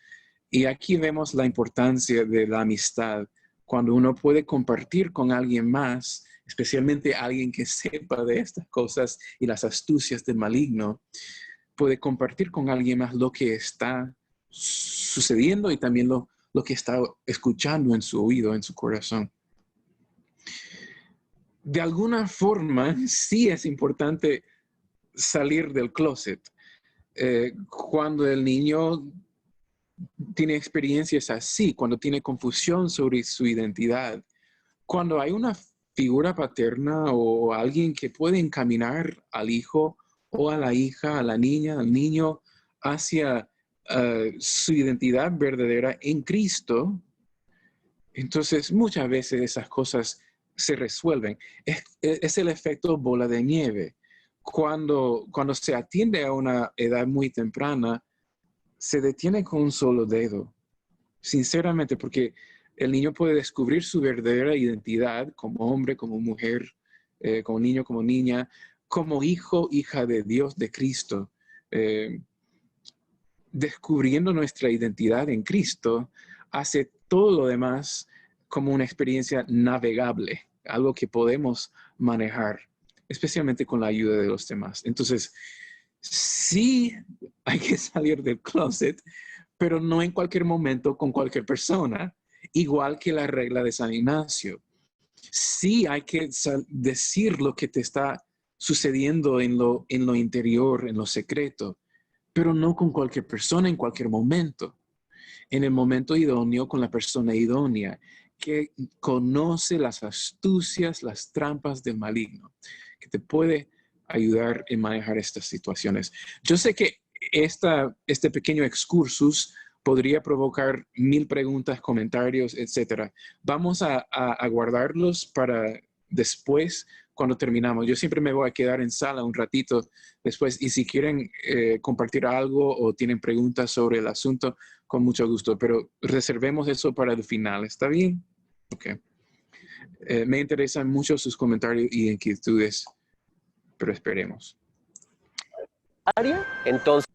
Y aquí vemos la importancia de la amistad, cuando uno puede compartir con alguien más, especialmente alguien que sepa de estas cosas y las astucias del maligno, puede compartir con alguien más lo que está sucediendo y también lo que está escuchando en su oído, en su corazón. De alguna forma, sí es importante salir del closet. Cuando el niño tiene experiencias así, cuando tiene confusión sobre su identidad, cuando hay una figura paterna o alguien que puede encaminar al hijo o a la hija, a la niña, al niño hacia su identidad verdadera en Cristo, entonces muchas veces esas cosas se resuelven. Es el efecto bola de nieve. Cuando se atiende a una edad muy temprana, se detiene con un solo dedo, sinceramente, porque el niño puede descubrir su verdadera identidad como hombre, como mujer, como niño, como niña, como hijo, hija de Dios, de Cristo. Descubriendo nuestra identidad en Cristo hace todo lo demás como una experiencia navegable, algo que podemos manejar, especialmente con la ayuda de los demás. Entonces, sí hay que salir del closet, pero no en cualquier momento con cualquier persona, igual que la regla de San Ignacio. Sí hay que decir lo que te está sucediendo en lo interior, en lo secreto, pero no con cualquier persona en cualquier momento. En el momento idóneo, con la persona idónea, que conoce las astucias, las trampas del maligno, que te puede ayudar en manejar estas situaciones. Yo sé que este pequeño excursus podría provocar 1000 preguntas, comentarios, etc. Vamos a guardarlos para después, cuando terminamos. Yo siempre me voy a quedar en sala un ratito después y si quieren compartir algo o tienen preguntas sobre el asunto, con mucho gusto, pero reservemos eso para el final. ¿Está bien? Ok. Me interesan mucho sus comentarios y inquietudes, pero esperemos. Entonces,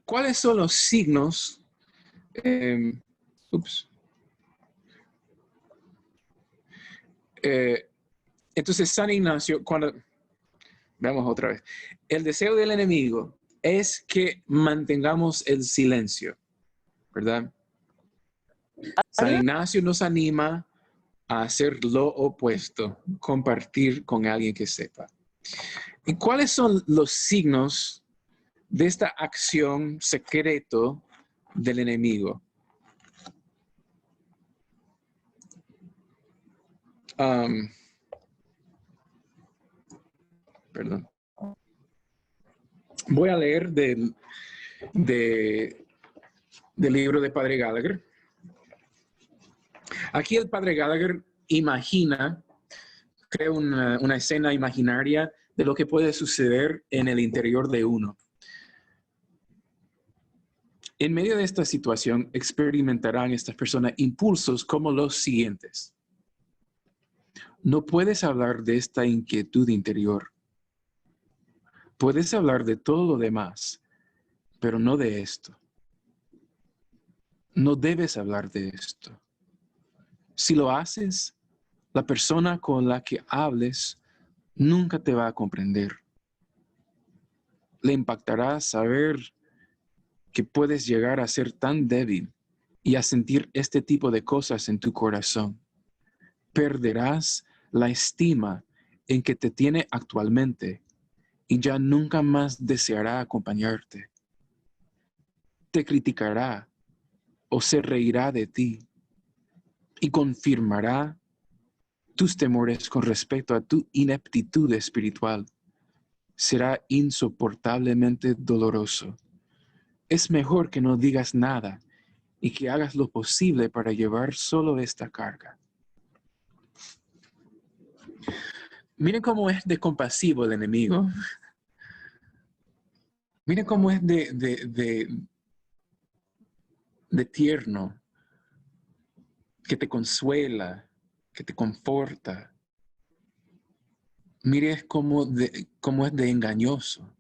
¿cuáles son los signos? Entonces San Ignacio, veamos otra vez, el deseo del enemigo es que mantengamos el silencio, ¿verdad? San Ignacio nos anima a hacer lo opuesto, compartir con alguien que sepa. ¿Y cuáles son los signos de esta acción secreto del enemigo? Perdón. Voy a leer del libro de Padre Gallagher. Aquí el Padre Gallagher crea una escena imaginaria de lo que puede suceder en el interior de uno. En medio de esta situación experimentarán estas personas impulsos como los siguientes. No puedes hablar de esta inquietud interior. Puedes hablar de todo lo demás, pero no de esto. No debes hablar de esto. Si lo haces, la persona con la que hables nunca te va a comprender. Le impactará saber que puedes llegar a ser tan débil y a sentir este tipo de cosas en tu corazón. Perderás la estima en que te tiene actualmente y ya nunca más deseará acompañarte. Te criticará o se reirá de ti y confirmará tus temores con respecto a tu ineptitud espiritual. Será insoportablemente doloroso. Es mejor que no digas nada y que hagas lo posible para llevar solo esta carga. Miren cómo es de compasivo el enemigo. Miren cómo es de tierno, que te consuela, que te conforta. Mire cómo es de engañoso.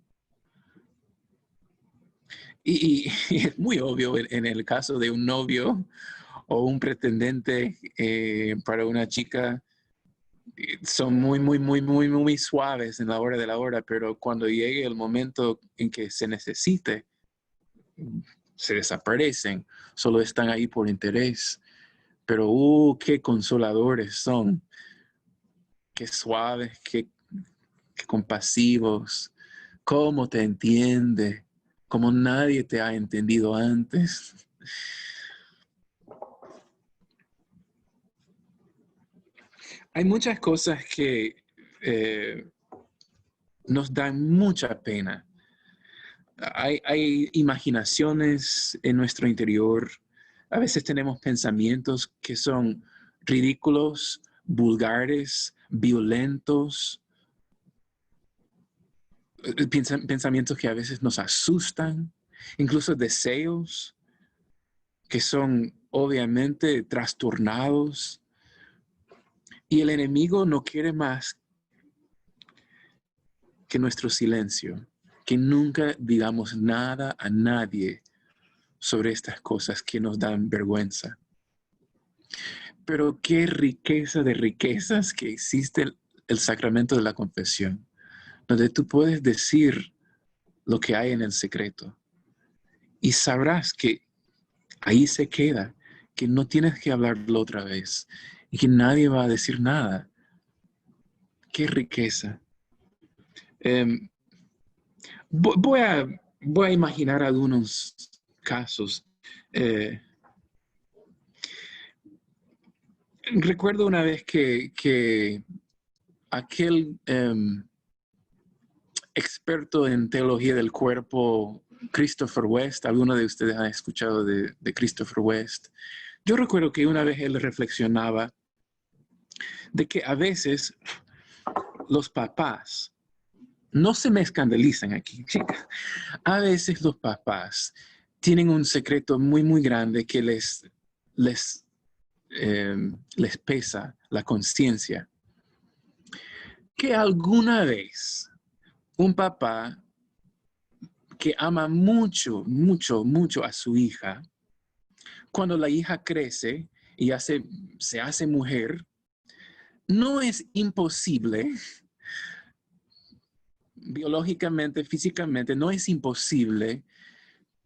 Y es muy obvio en el caso de un novio o un pretendente para una chica, son muy suaves en la hora de la hora, pero cuando llegue el momento en que se necesite, se desaparecen, solo están ahí por interés. Pero, qué consoladores son, qué suaves, qué compasivos, cómo te entiende, como nadie te ha entendido antes. Hay muchas cosas que nos dan mucha pena. Hay imaginaciones en nuestro interior. A veces tenemos pensamientos que son ridículos, vulgares, violentos. Pensamientos que a veces nos asustan. Incluso deseos que son obviamente trastornados. Y el enemigo no quiere más que nuestro silencio, que nunca digamos nada a nadie sobre estas cosas que nos dan vergüenza. Pero qué riqueza de riquezas que existe el sacramento de la confesión, donde tú puedes decir lo que hay en el secreto y sabrás que ahí se queda, que no tienes que hablarlo otra vez y que nadie va a decir nada. ¡Qué riqueza! Voy a imaginar algunos casos. Recuerdo una vez que aquel experto en teología del cuerpo, Christopher West, alguno de ustedes han escuchado de Christopher West. Yo recuerdo que una vez él reflexionaba de que a veces los papás, no se me escandalizan aquí, chicas, a veces los papás tienen un secreto muy grande que les pesa la conciencia. Que alguna vez un papá que ama mucho a su hija, cuando la hija crece y se hace mujer, no es imposible, biológicamente, físicamente, no es imposible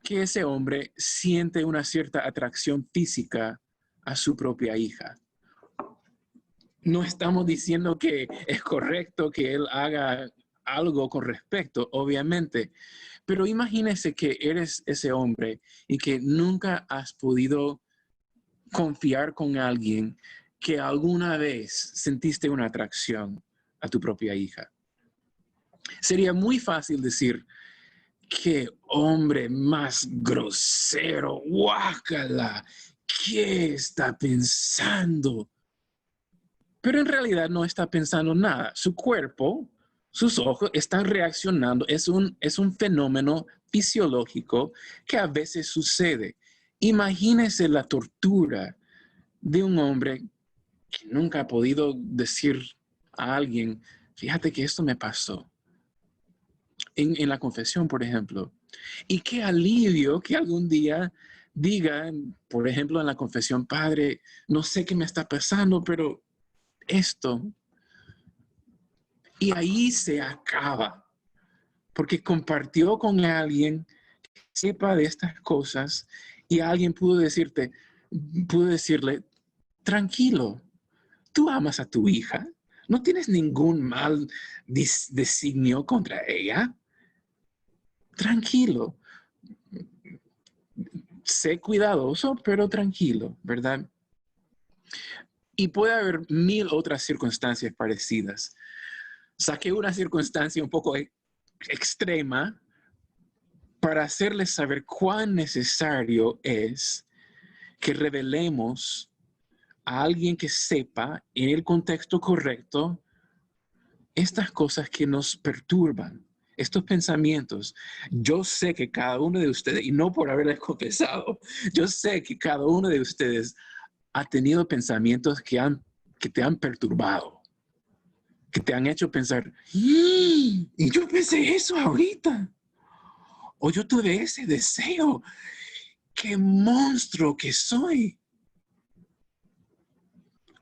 que ese hombre siente una cierta atracción física a su propia hija. No estamos diciendo que es correcto que él haga algo con respecto, obviamente, pero imagínese que eres ese hombre y que nunca has podido confiar con alguien que alguna vez sentiste una atracción a tu propia hija. Sería muy fácil decir, qué hombre más grosero, guácala, ¿qué está pensando? Pero en realidad no está pensando nada. Su cuerpo, sus ojos están reaccionando. Es un fenómeno fisiológico que a veces sucede. Imagínese la tortura de un hombre que nunca ha podido decir a alguien, fíjate que esto me pasó. En la confesión, por ejemplo. Y qué alivio que algún día diga, por ejemplo, en la confesión, Padre, no sé qué me está pasando, pero esto. Y ahí se acaba. Porque compartió con alguien que sepa de estas cosas y alguien pudo decirle, tranquilo, tú amas a tu hija, no tienes ningún mal designio contra ella. Tranquilo. Sé cuidadoso, pero tranquilo, ¿verdad? Y puede haber 1000 otras circunstancias parecidas. Saqué una circunstancia un poco extrema para hacerles saber cuán necesario es que revelemos a alguien que sepa en el contexto correcto estas cosas que nos perturban. Estos pensamientos, yo sé que cada uno de ustedes, y no por haberles confesado, yo sé que cada uno de ustedes ha tenido pensamientos que te han perturbado, que te han hecho pensar, y yo pensé eso ahorita, o yo tuve ese deseo, qué monstruo que soy.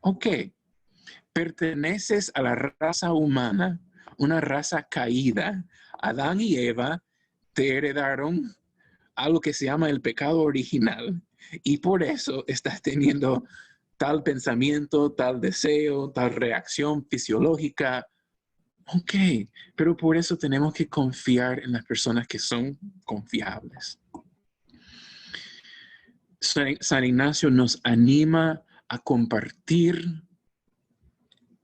Ok, perteneces a la raza humana, una raza caída. Adán y Eva te heredaron algo que se llama el pecado original y por eso estás teniendo tal pensamiento, tal deseo, tal reacción fisiológica. Ok, pero por eso tenemos que confiar en las personas que son confiables. San Ignacio nos anima a compartir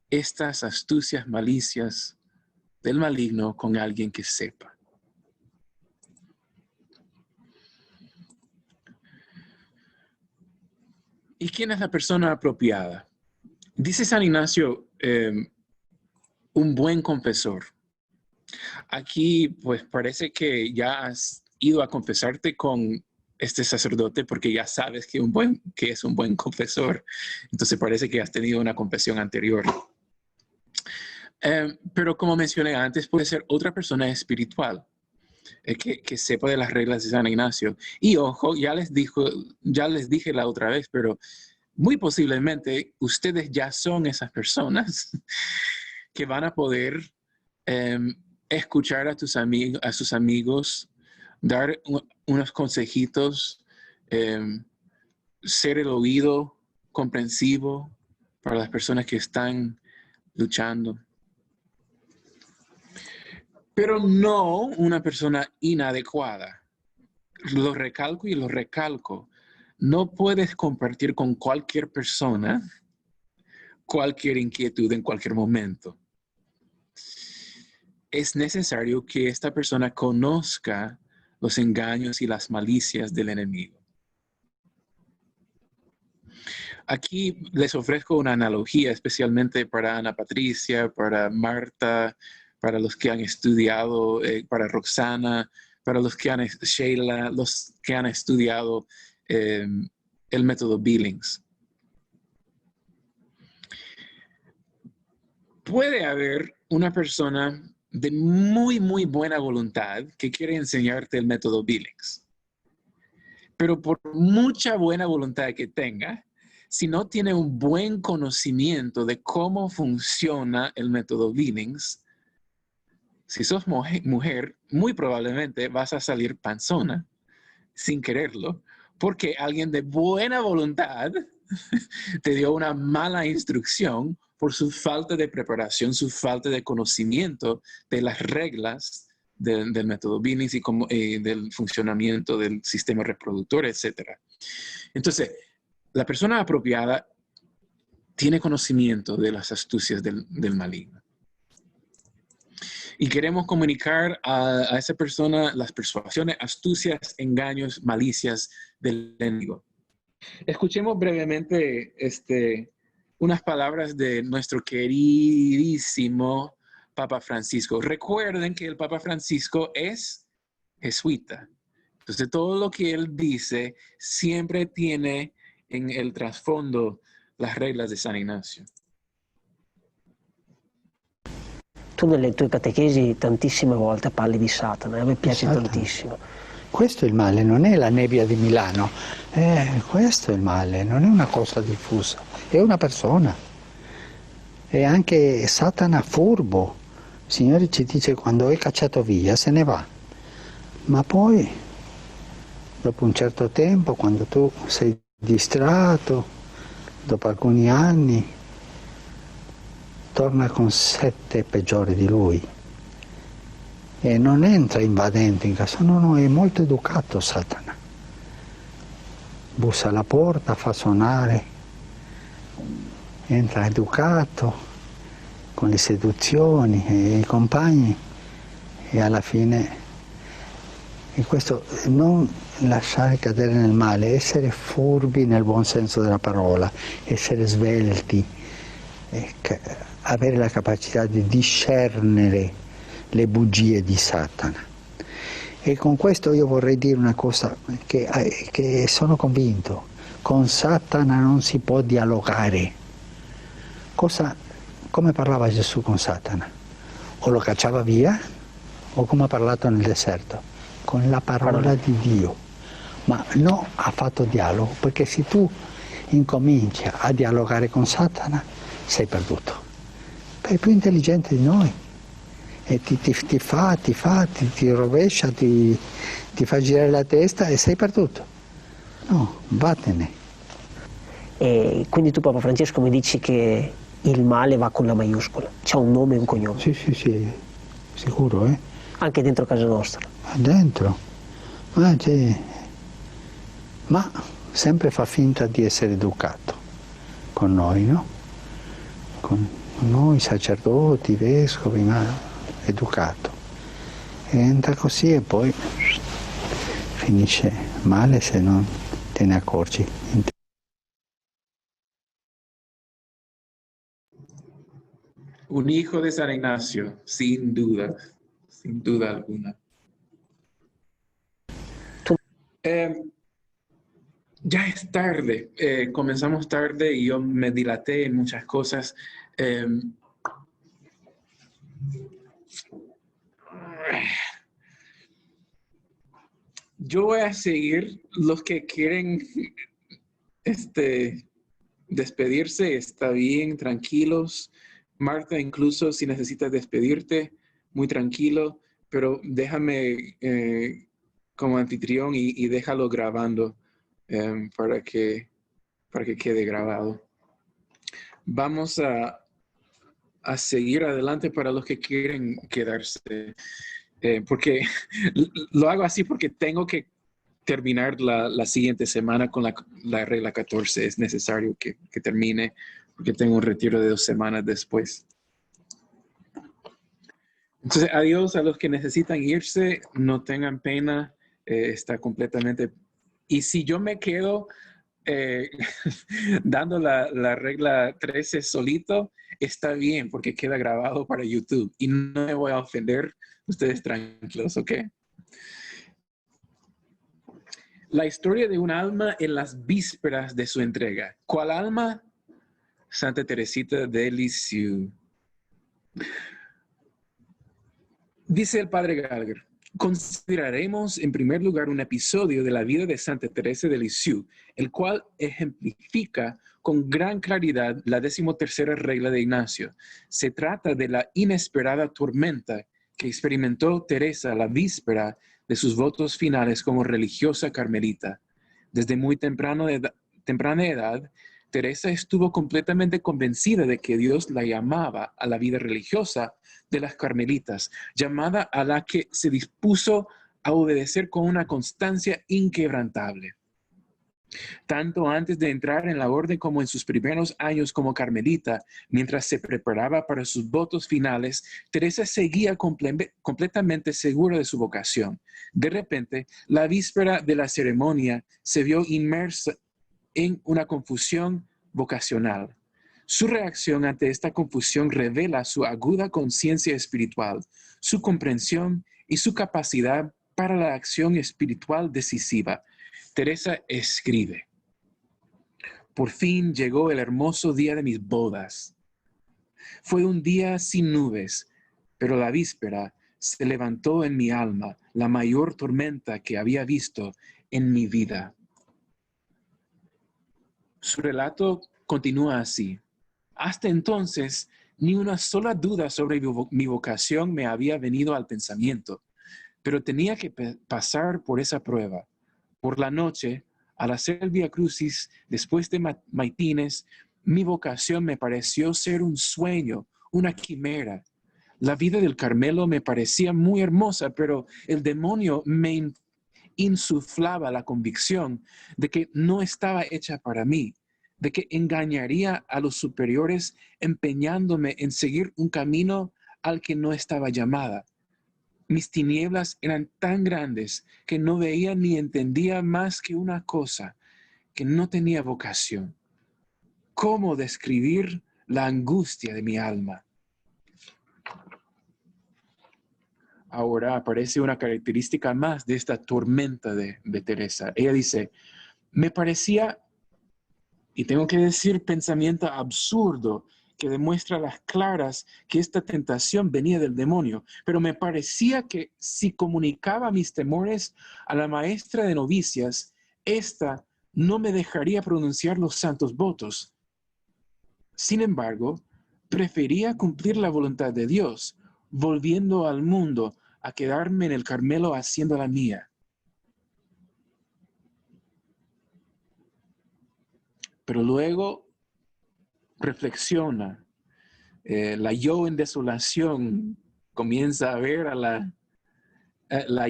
estas astucias, malicias del maligno con alguien que sepa. ¿Y quién es la persona apropiada? Dice San Ignacio, un buen confesor. Aquí, pues parece que ya has ido a confesarte con este sacerdote porque ya sabes que es un buen confesor. Entonces parece que has tenido una confesión anterior. Pero como mencioné antes, puede ser otra persona espiritual que sepa de las reglas de San Ignacio. Y ojo, ya les dije la otra vez, pero muy posiblemente ustedes ya son esas personas que van a poder escuchar a sus amigos, dar unos consejitos, ser el oído comprensivo para las personas que están luchando. Pero no una persona inadecuada. Lo recalco y lo recalco. No puedes compartir con cualquier persona cualquier inquietud en cualquier momento. Es necesario que esta persona conozca los engaños y las malicias del enemigo. Aquí les ofrezco una analogía, especialmente para Ana Patricia, para Marta, para los que han estudiado, para Roxana, para Sheila, los que han estudiado el método Billings. Puede haber una persona de muy, muy buena voluntad que quiere enseñarte el método Billings. Pero por mucha buena voluntad que tenga, si no tiene un buen conocimiento de cómo funciona el método Billings, si sos mujer, muy probablemente vas a salir panzona sin quererlo, porque alguien de buena voluntad te dio una mala instrucción por su falta de preparación, su falta de conocimiento de las reglas del método Billings y del funcionamiento del sistema reproductor, etc. Entonces, la persona apropiada tiene conocimiento de las astucias del maligno. Y queremos comunicar a esa persona las persuasiones, astucias, engaños, malicias del enemigo. Escuchemos brevemente unas palabras de nuestro queridísimo Papa Francisco. Recuerden que el Papa Francisco es jesuita. Entonces, todo lo que él dice siempre tiene en el trasfondo las reglas de San Ignacio. Tu nelle tue catechesi tantissime volte parli di Satana, a me piace tantissimo. Questo è il male, non è la nebbia di Milano, questo è il male, non è una cosa diffusa, è una persona. E anche Satana furbo, il Signore ci dice quando è cacciato via se ne va, ma poi dopo un certo tempo, quando tu sei distratto, dopo alcuni anni, torna con 7 peggiori di lui e non entra invadente in casa, no, è molto educato Satana. Bussa alla porta, fa suonare, entra educato, con le seduzioni e i compagni e alla fine, e questo non lasciare cadere nel male, essere furbi nel buon senso della parola, essere svelti, avere la capacità di discernere le bugie di Satana. E con questo io vorrei dire una cosa che sono convinto: con Satana non si può dialogare. Come parlava Gesù con Satana? O lo cacciava via, o come ha parlato nel deserto, con la parola di Dio. Ma no, ha fatto dialogo, perché se tu incominci a dialogare con Satana sei perduto. È più intelligente di noi e ti rovescia, ti fa girare la testa e sei perduto. No, vattene. E quindi tu, Papa Francesco, mi dici che il male va con la maiuscola, c'ha un nome e un cognome. Sì, sicuro, Anche dentro casa nostra. Dentro? Ma sempre fa finta di essere educato con noi, no? Con noi sacerdoti, vescovi, ma educato. E entra così e poi finisce male se non te ne accorgi. Un hijo de San Ignacio, sin duda alguna. Ya es tarde, comenzamos tarde y yo me dilaté en muchas cosas. Yo voy a seguir. Los que quieren despedirse, está bien, tranquilos. Marta, incluso si necesitas despedirte, muy tranquilo, pero déjame como anfitrión y déjalo grabando para que quede grabado. Vamos a seguir adelante para los que quieren quedarse, porque lo hago así porque tengo que terminar la siguiente semana con la regla 14. Es necesario que termine porque tengo un retiro de 2 semanas después. Entonces, adiós a los que necesitan irse, no tengan pena, está completamente... Y si yo me quedo dando la regla 13 solito, está bien, porque queda grabado para YouTube y no me voy a ofender, ustedes tranquilos, ¿ok? La historia de un alma en las vísperas de su entrega. ¿Cuál alma? Santa Teresita de Lisieux. Dice el padre Gallagher: Consideraremos en primer lugar un episodio de la vida de Santa Teresa de Lisieux, el cual ejemplifica con gran claridad la 13ª regla de Ignacio. Se trata de la inesperada tormenta que experimentó Teresa la víspera de sus votos finales como religiosa carmelita. Desde muy temprana edad, Teresa estuvo completamente convencida de que Dios la llamaba a la vida religiosa de las carmelitas, llamada a la que se dispuso a obedecer con una constancia inquebrantable. Tanto antes de entrar en la orden como en sus primeros años como carmelita, mientras se preparaba para sus votos finales, Teresa seguía completamente segura de su vocación. De repente, la víspera de la ceremonia se vio inmersa en una confusión vocacional. Su reacción ante esta confusión revela su aguda conciencia espiritual, su comprensión y su capacidad para la acción espiritual decisiva. Teresa escribe: por fin llegó el hermoso día de mis bodas. Fue un día sin nubes, pero la víspera se levantó en mi alma la mayor tormenta que había visto en mi vida. Su relato continúa así. Hasta entonces, ni una sola duda sobre mi vocación me había venido al pensamiento, pero tenía que pasar por esa prueba. Por la noche, al hacer el Vía Crucis, después de maitines, mi vocación me pareció ser un sueño, una quimera. La vida del Carmelo me parecía muy hermosa, pero el demonio me insuflaba la convicción de que no estaba hecha para mí, de que engañaría a los superiores empeñándome en seguir un camino al que no estaba llamada. Mis tinieblas eran tan grandes que no veía ni entendía más que una cosa, que no tenía vocación. ¿Cómo describir la angustia de mi alma? Ahora aparece una característica más de esta tormenta de Teresa. Ella dice, me parecía, y tengo que decir pensamiento absurdo, que demuestra a las claras que esta tentación venía del demonio, pero me parecía que si comunicaba mis temores a la maestra de novicias, ésta no me dejaría pronunciar los santos votos. Sin embargo, prefería cumplir la voluntad de Dios, volviendo al mundo a quedarme en el Carmelo haciendo la mía. Pero luego reflexiona. La yo en desolación comienza a ver a la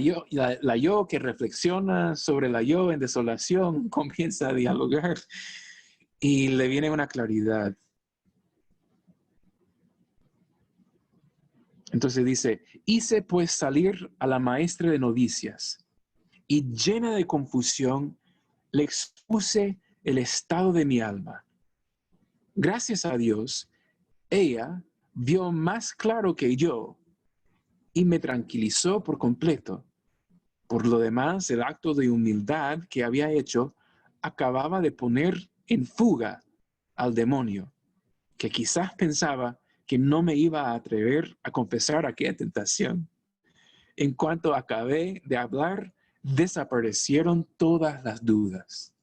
yo que reflexiona sobre la yo en desolación, comienza a dialogar y le viene una claridad. Entonces dice, hice pues salir a la maestra de novicias y llena de confusión le expuse el estado de mi alma. Gracias a Dios, ella vio más claro que yo y me tranquilizó por completo. Por lo demás, el acto de humildad que había hecho acababa de poner en fuga al demonio, que quizás pensaba que no me iba a atrever a confesar aquella tentación. En cuanto acabé de hablar, desaparecieron todas las dudas.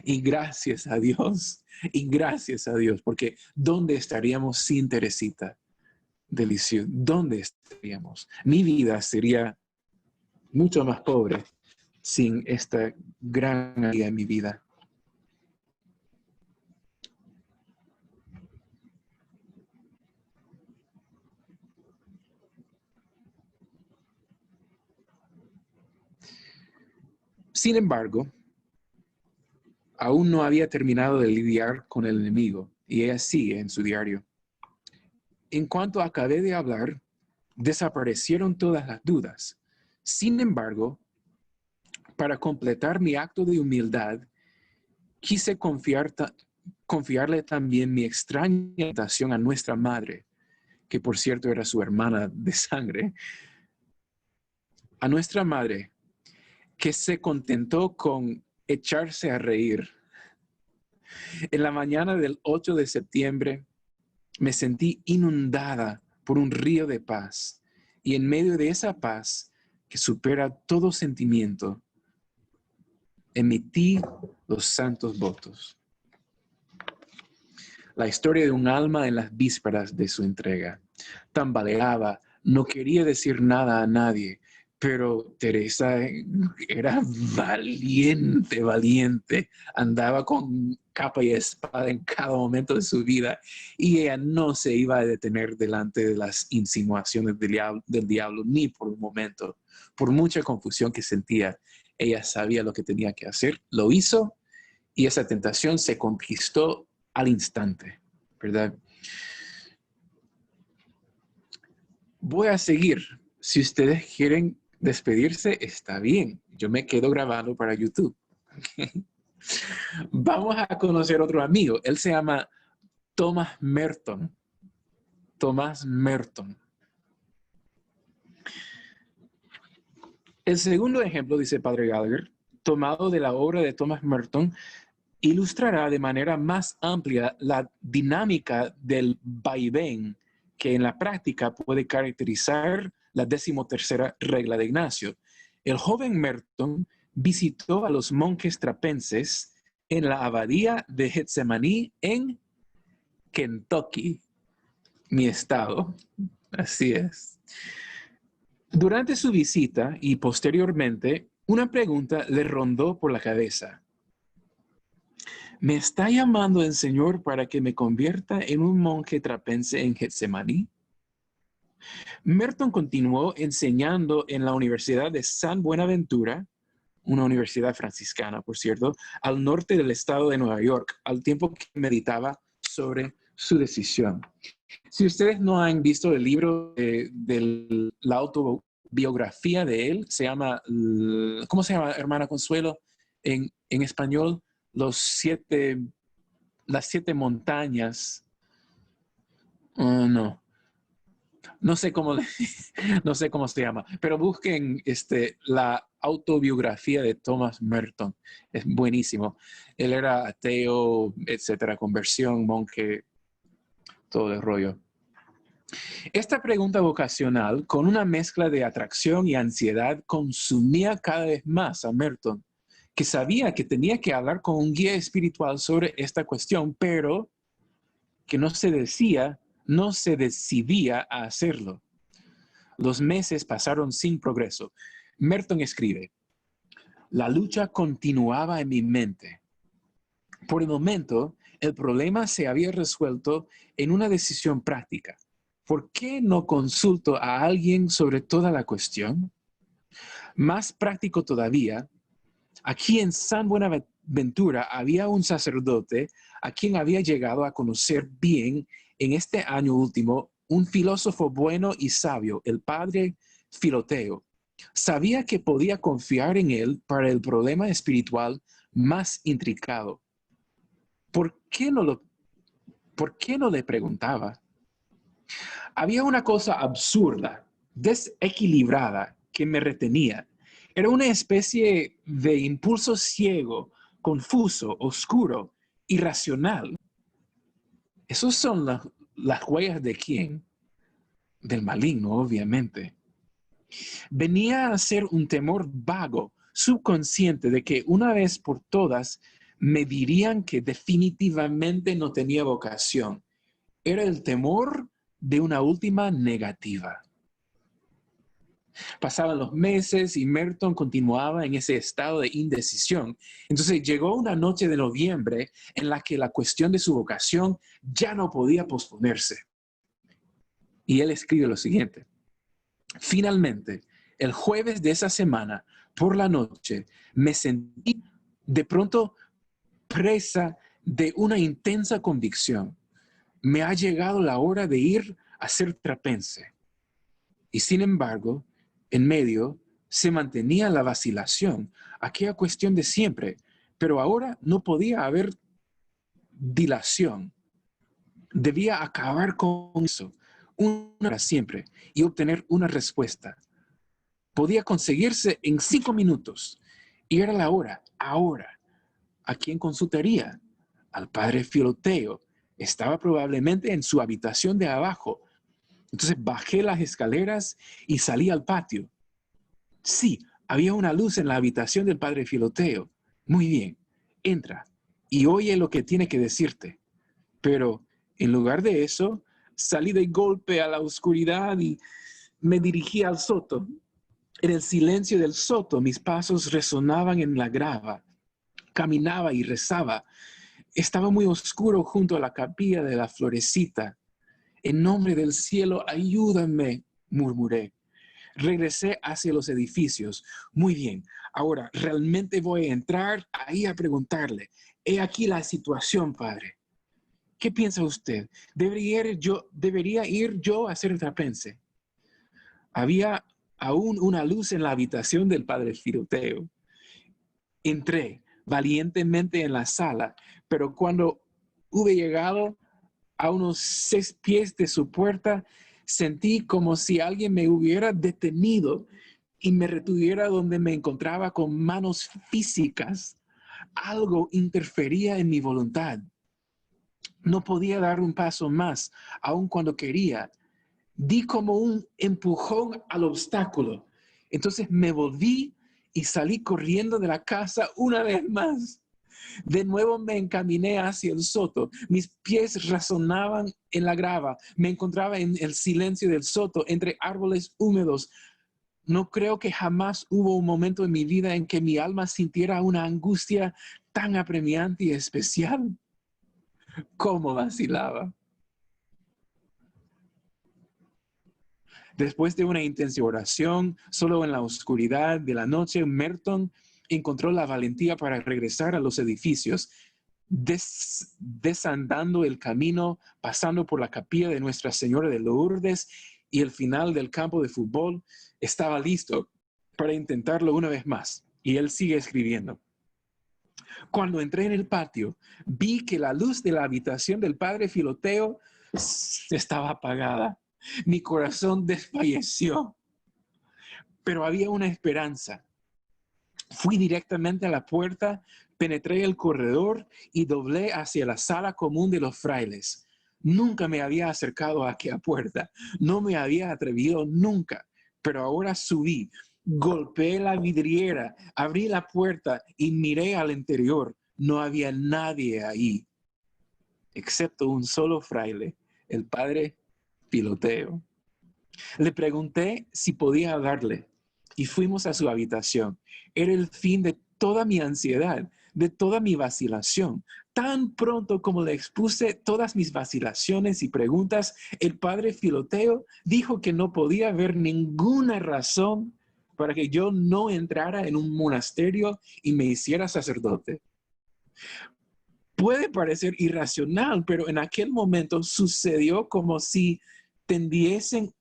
Y gracias a Dios, porque ¿dónde estaríamos sin Teresita de Lisieux? ¿Dónde estaríamos? Mi vida sería mucho más pobre sin esta gran amiga en mi vida. Sin embargo, aún no había terminado de lidiar con el enemigo, y ella sigue en su diario. En cuanto acabé de hablar, desaparecieron todas las dudas. Sin embargo, para completar mi acto de humildad, quise confiarle también mi extraña tentación a nuestra madre, que por cierto era su hermana de sangre. A nuestra madre, que se contentó con echarse a reír. En la mañana del 8 de septiembre me sentí inundada por un río de paz y en medio de esa paz que supera todo sentimiento, emití los santos votos. La historia de un alma en las vísperas de su entrega. Tambaleaba, no quería decir nada a nadie, pero Teresa era valiente. Andaba con capa y espada en cada momento de su vida y ella no se iba a detener delante de las insinuaciones del diablo ni por un momento. Por mucha confusión que sentía, ella sabía lo que tenía que hacer, lo hizo y esa tentación se conquistó al instante, ¿verdad? Voy a seguir. Si ustedes quieren despedirse, está bien. Yo me quedo grabando para YouTube. Vamos a conocer otro amigo. Él se llama Thomas Merton. Thomas Merton. El segundo ejemplo, dice Padre Gallagher, tomado de la obra de Thomas Merton, ilustrará de manera más amplia la dinámica del vaivén que en la práctica puede caracterizar la 13ª regla de Ignacio. El joven Merton visitó a los monjes trapenses en la abadía de Getsemaní en Kentucky, mi estado. Así es. Durante su visita y posteriormente, una pregunta le rondó por la cabeza. ¿Me está llamando el Señor para que me convierta en un monje trapense en Getsemaní? Merton continuó enseñando en la Universidad de San Buenaventura, una universidad franciscana, por cierto, al norte del estado de Nueva York, al tiempo que meditaba sobre su decisión. Si ustedes no han visto el libro de la autobiografía de él, se llama, ¿cómo se llama, hermana Consuelo? En español, las 7 montañas. No sé cómo se llama, pero busquen la autobiografía de Thomas Merton. Es buenísimo. Él era ateo, etcétera, conversión, monje, todo el rollo. Esta pregunta vocacional, con una mezcla de atracción y ansiedad, consumía cada vez más a Merton, que sabía que tenía que hablar con un guía espiritual sobre esta cuestión, pero que no se decidía a hacerlo. Los meses pasaron sin progreso. Merton escribe, la lucha continuaba en mi mente. Por el momento, el problema se había resuelto en una decisión práctica. ¿Por qué no consulto a alguien sobre toda la cuestión? Más práctico todavía, aquí en San Buenaventura había un sacerdote a quien había llegado a conocer bien en este año último, un filósofo bueno y sabio, el padre Filoteo. Sabía que podía confiar en él para el problema espiritual más intricado. ¿Por qué no le preguntaba? Había una cosa absurda, desequilibrada, que me retenía. Era una especie de impulso ciego, confuso, oscuro, irracional. Esos son las huellas de ¿quién? Del maligno, obviamente. Venía a ser un temor vago, subconsciente, de que una vez por todas me dirían que definitivamente no tenía vocación. Era el temor de una última negativa. Pasaban los meses y Merton continuaba en ese estado de indecisión. Entonces llegó una noche de noviembre en la que la cuestión de su vocación ya no podía posponerse. Y él escribe lo siguiente. Finalmente, el jueves de esa semana, por la noche, me sentí de pronto presa de una intensa convicción. Me ha llegado la hora de ir a ser trapense. Y sin embargo, en medio se mantenía la vacilación, aquella cuestión de siempre, pero ahora no podía haber dilación. Debía acabar con eso, una para siempre, y obtener una respuesta. Podía conseguirse en 5 minutos, y era la hora, ahora. ¿A quién consultaría? Al padre Filoteo. Estaba probablemente en su habitación de abajo. Entonces bajé las escaleras y salí al patio. Sí, había una luz en la habitación del padre Filoteo. Muy bien, entra y oye lo que tiene que decirte. Pero en lugar de eso, salí de golpe a la oscuridad y me dirigí al soto. En el silencio del soto, mis pasos resonaban en la grava. Caminaba y rezaba. Estaba muy oscuro junto a la capilla de la Florecita. En nombre del cielo, ayúdame, murmuré. Regresé hacia los edificios. Muy bien, ahora realmente voy a entrar ahí a preguntarle. He aquí la situación, padre. ¿Qué piensa usted? ¿Debería ir yo a hacer trapense? Había aún una luz en la habitación del padre Filoteo. Entré valientemente en la sala, pero cuando hube llegado a unos 6 pies de su puerta, sentí como si alguien me hubiera detenido y me retuviera donde me encontraba con manos físicas. Algo interfería en mi voluntad. No podía dar un paso más, aun cuando quería. Di como un empujón al obstáculo. Entonces me volví y salí corriendo de la casa una vez más. De nuevo me encaminé hacia el soto. Mis pies resonaban en la grava. Me encontraba en el silencio del soto, entre árboles húmedos. No creo que jamás hubo un momento en mi vida en que mi alma sintiera una angustia tan apremiante y especial. ¿Cómo vacilaba? Después de una intensa oración, solo en la oscuridad de la noche, Merton encontró la valentía para regresar a los edificios, desandando el camino, pasando por la capilla de Nuestra Señora de Lourdes y el final del campo de fútbol. Estaba listo para intentarlo una vez más. Y él sigue escribiendo. Cuando entré en el patio, vi que la luz de la habitación del padre Filoteo estaba apagada. Mi corazón desfalleció, pero había una esperanza. Fui directamente a la puerta, penetré el corredor y doblé hacia la sala común de los frailes. Nunca me había acercado a aquella puerta, no me había atrevido nunca, pero ahora subí, golpeé la vidriera, abrí la puerta y miré al interior. No había nadie ahí, excepto un solo fraile, el padre Filoteo. Le pregunté si podía hablarle y fuimos a su habitación. Era el fin de toda mi ansiedad, de toda mi vacilación. Tan pronto como le expuse todas mis vacilaciones y preguntas, el padre Filoteo dijo que no podía haber ninguna razón para que yo no entrara en un monasterio y me hiciera sacerdote. Puede parecer irracional, pero en aquel momento sucedió como si tendiesen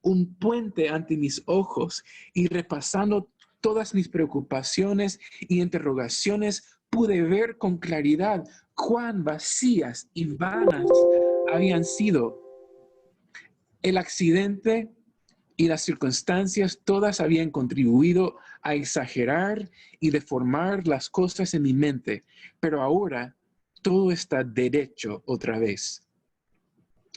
un puente ante mis ojos y repasando todas mis preocupaciones y interrogaciones, pude ver con claridad cuán vacías y vanas habían sido. El accidente y las circunstancias todas habían contribuido a exagerar y deformar las cosas en mi mente, pero ahora todo está derecho otra vez.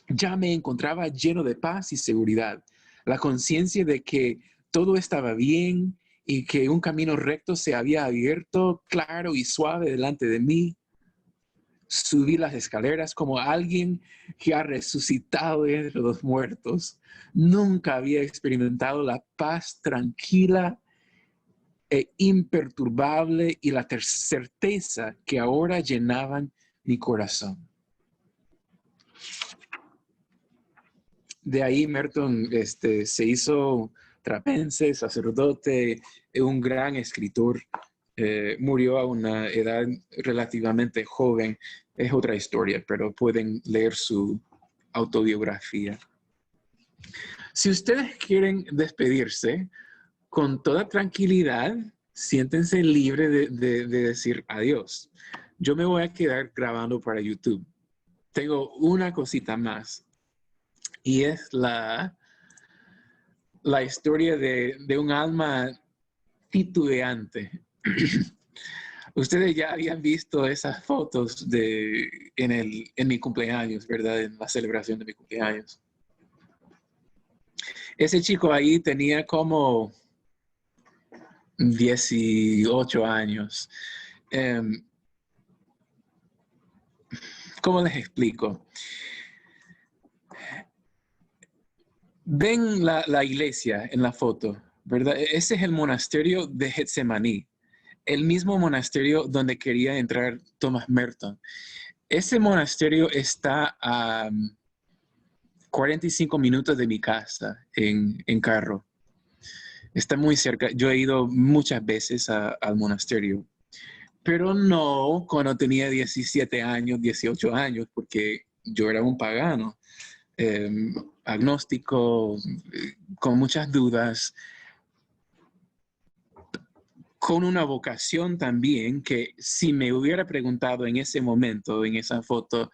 Ya me encontraba lleno de paz y seguridad, la conciencia de que todo estaba bien y que un camino recto se había abierto claro y suave delante de mí. Subí las escaleras como alguien que ha resucitado de entre los muertos. Nunca había experimentado la paz tranquila e imperturbable y la certeza que ahora llenaban mi corazón. De ahí Merton se hizo trapense, sacerdote, un gran escritor. Murió a una edad relativamente joven. Es otra historia, pero pueden leer su autobiografía. Si ustedes quieren despedirse, con toda tranquilidad, siéntense libres de decir adiós. Yo me voy a quedar grabando para YouTube. Tengo una cosita más. Y es la historia de un alma titubeante. Ustedes ya habían visto esas fotos en mi cumpleaños, ¿verdad? En la celebración de mi cumpleaños. Ese chico ahí tenía como 18 años. ¿Cómo les explico? Ven la iglesia en la foto, ¿verdad? Ese es el monasterio de Getsemaní, el mismo monasterio donde quería entrar Thomas Merton. Ese monasterio está a 45 minutos de mi casa en carro. Está muy cerca. Yo he ido muchas veces al monasterio, pero no cuando tenía 17 años, 18 años, porque yo era un pagano, agnóstico, con muchas dudas, con una vocación también que si me hubiera preguntado en ese momento, en esa foto,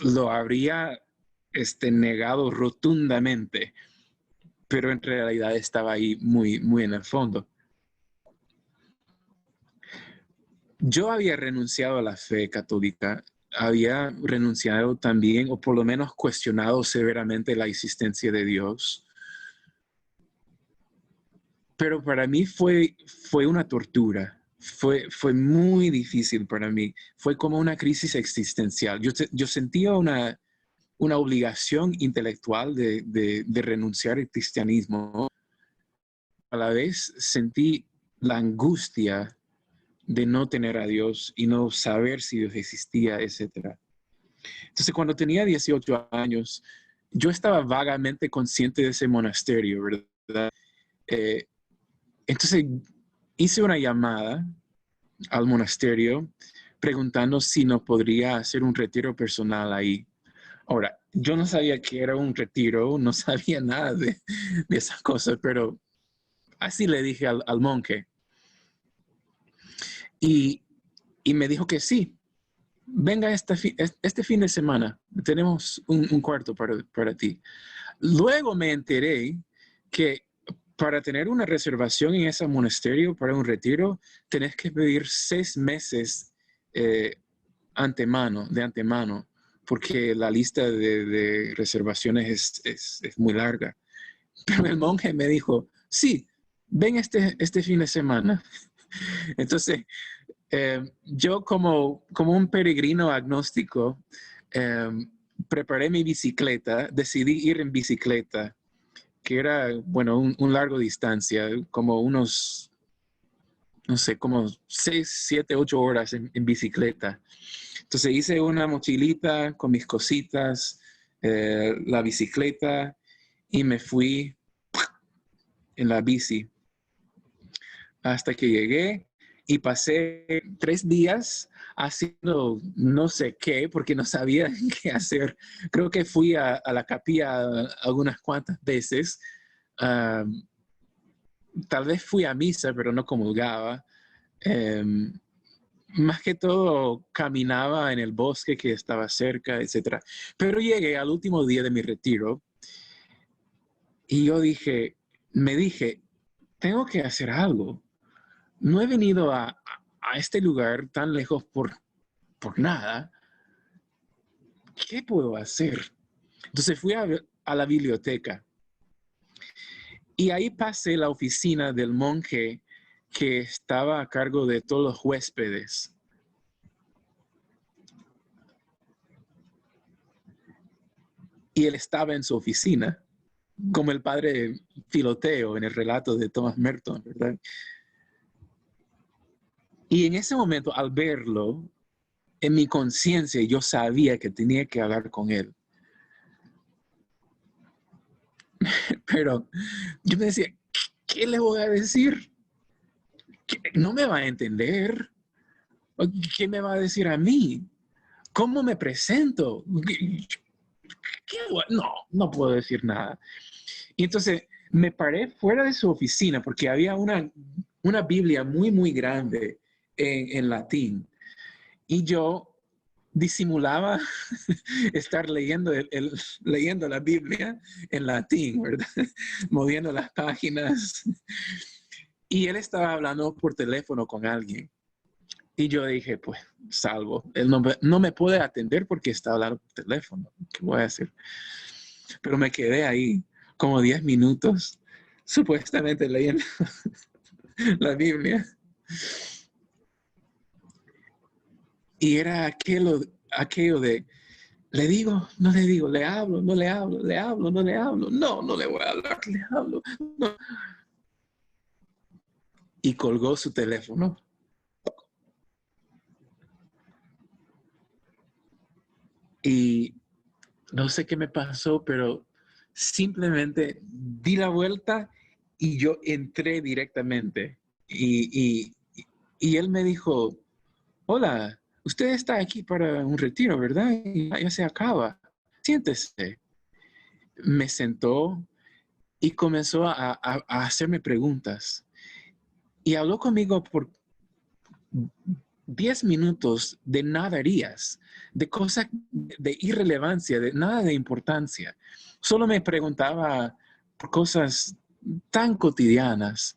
lo habría negado rotundamente, pero en realidad estaba ahí muy, muy en el fondo. Yo había renunciado a la fe católica, había renunciado también, o por lo menos cuestionado severamente la existencia de Dios. Pero para mí fue una tortura, fue muy difícil para mí, fue como una crisis existencial. Yo sentía una obligación intelectual de renunciar al cristianismo. A la vez sentí la angustia de no tener a Dios y no saber si Dios existía, etc. Entonces, cuando tenía 18 años, yo estaba vagamente consciente de ese monasterio, ¿verdad? Entonces, hice una llamada al monasterio preguntando si no podría hacer un retiro personal ahí. Ahora, yo no sabía que era un retiro, no sabía nada de esas cosas, pero así le dije al monje. Y me dijo que sí, venga este fin de semana, tenemos un cuarto para ti. Luego me enteré que para tener una reservación en ese monasterio para un retiro, tenés que pedir 6 meses de antemano, porque la lista de reservaciones es muy larga. Pero el monje me dijo, sí, ven este fin de semana. Entonces, yo como un peregrino agnóstico, preparé mi bicicleta, decidí ir en bicicleta, que era, bueno, un largo distancia, como unos, no sé, como 6, 7, 8 horas en bicicleta. Entonces hice una mochilita con mis cositas, la bicicleta, y me fui en la bici hasta que llegué y pasé 3 días haciendo no sé qué, porque no sabía qué hacer. Creo que fui a la capilla algunas cuantas veces. Tal vez fui a misa, pero no comulgaba. Más que todo caminaba en el bosque que estaba cerca, etc. Pero llegué al último día de mi retiro y yo me dije, tengo que hacer algo. No he venido a este lugar tan lejos por nada. ¿Qué puedo hacer? Entonces fui a la biblioteca y ahí pasé la oficina del monje que estaba a cargo de todos los huéspedes. Y él estaba en su oficina, como el padre Filoteo en el relato de Thomas Merton, ¿verdad? Y en ese momento, al verlo, en mi conciencia, yo sabía que tenía que hablar con él. Pero yo me decía, ¿qué le voy a decir? ¿No me va a entender? ¿Qué me va a decir a mí? ¿Cómo me presento? No puedo decir nada. Y entonces me paré fuera de su oficina porque había una Biblia muy, muy grande en latín. Y yo disimulaba estar leyendo la Biblia en latín, ¿verdad? Moviendo las páginas. Y él estaba hablando por teléfono con alguien. Y yo dije, pues, salvo. Él no me puede atender porque está hablando por teléfono. ¿Qué voy a hacer? Pero me quedé ahí como 10 minutos, supuestamente leyendo la Biblia. Y era aquello de, le digo, no le digo, le hablo, no le hablo, le hablo, no le hablo, no le voy a hablar, le hablo, no. Y colgó su teléfono. Y no sé qué me pasó, pero simplemente di la vuelta y yo entré directamente. Y él me dijo, hola, usted está aquí para un retiro, ¿verdad? Y ya se acaba. Siéntese. Me sentó y comenzó a hacerme preguntas. Y habló conmigo por 10 minutos de nadarías, de cosas de irrelevancia, de nada de importancia. Solo me preguntaba por cosas tan cotidianas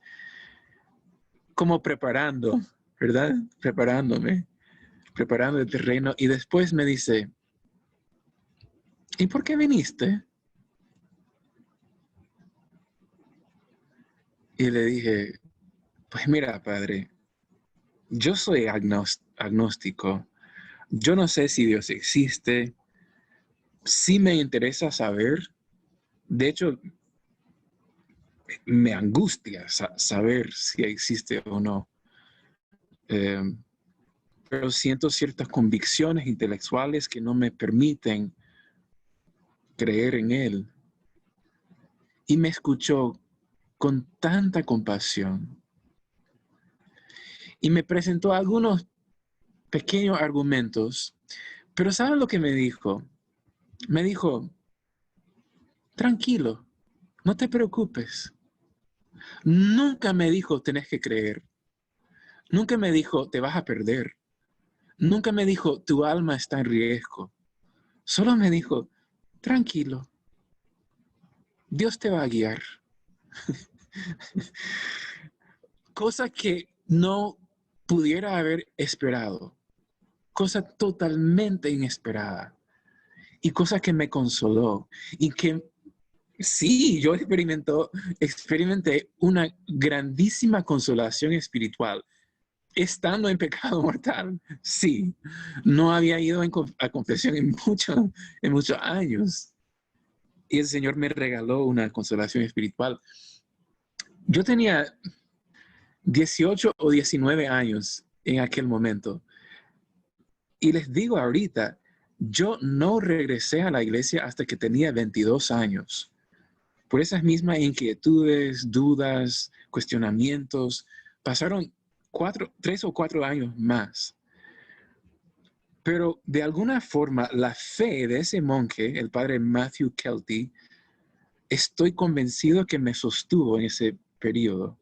como preparando, ¿verdad? Preparando el terreno. Y después me dice, ¿y por qué viniste? Y le dije, pues mira, padre, yo soy agnóstico. Yo no sé si Dios existe. Sí me interesa saber. De hecho, me angustia saber si existe o no. Pero siento ciertas convicciones intelectuales que no me permiten creer en Él. Y me escuchó con tanta compasión. Y me presentó algunos pequeños argumentos. Pero ¿saben lo que me dijo? Me dijo, tranquilo, no te preocupes. Nunca me dijo, tenés que creer. Nunca me dijo, te vas a perder. Nunca me dijo, tu alma está en riesgo. Solo me dijo, tranquilo, Dios te va a guiar. Cosa que no pudiera haber esperado. Cosa totalmente inesperada. Y cosa que me consoló. Y que sí, yo experimenté una grandísima consolación espiritual. Estando en pecado mortal, sí. No había ido a confesión en muchos años. Y el Señor me regaló una consolación espiritual. Yo tenía 18 o 19 años en aquel momento. Y les digo ahorita, yo no regresé a la iglesia hasta que tenía 22 años. Por esas mismas inquietudes, dudas, cuestionamientos, pasaron 3 o 4 años más. Pero de alguna forma, la fe de ese monje, el padre Matthew Kelty, estoy convencido que me sostuvo en ese periodo.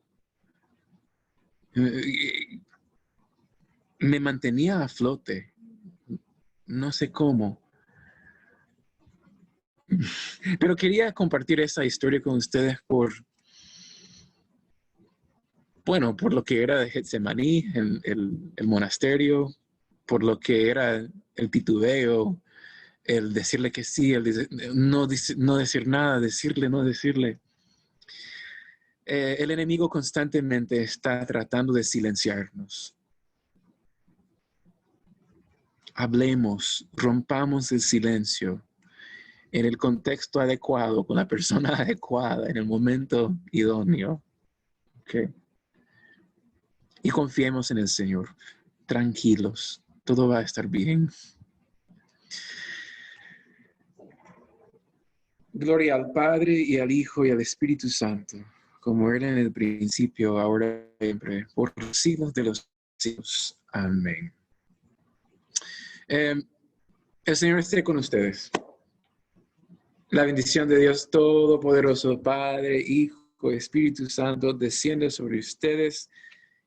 Me mantenía a flote. No sé cómo. Pero quería compartir esa historia con ustedes por lo que era de Getsemaní, el monasterio, por lo que era el titubeo, el decirle que sí, no decir nada, decirle, no decirle. El enemigo constantemente está tratando de silenciarnos. Hablemos, rompamos el silencio en el contexto adecuado, con la persona adecuada, en el momento idóneo. ¿Okay? Y confiemos en el Señor. Tranquilos, todo va a estar bien. Gloria al Padre, y al Hijo, y al Espíritu Santo, como era en el principio, ahora y siempre, por los siglos de los siglos. Amén. El Señor esté con ustedes. La bendición de Dios Todopoderoso, Padre, Hijo, Espíritu Santo, descienda sobre ustedes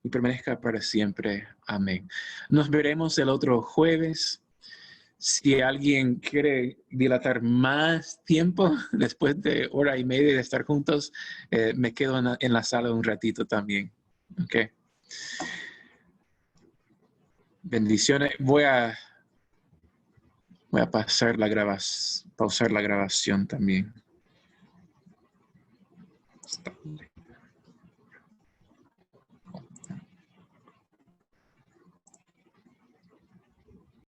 y permanezca para siempre. Amén. Nos veremos el otro jueves. Si alguien quiere dilatar más tiempo, después de 1:30 de estar juntos, me quedo en la sala un ratito también. ¿Ok? Bendiciones. Voy a pausar la grabación también.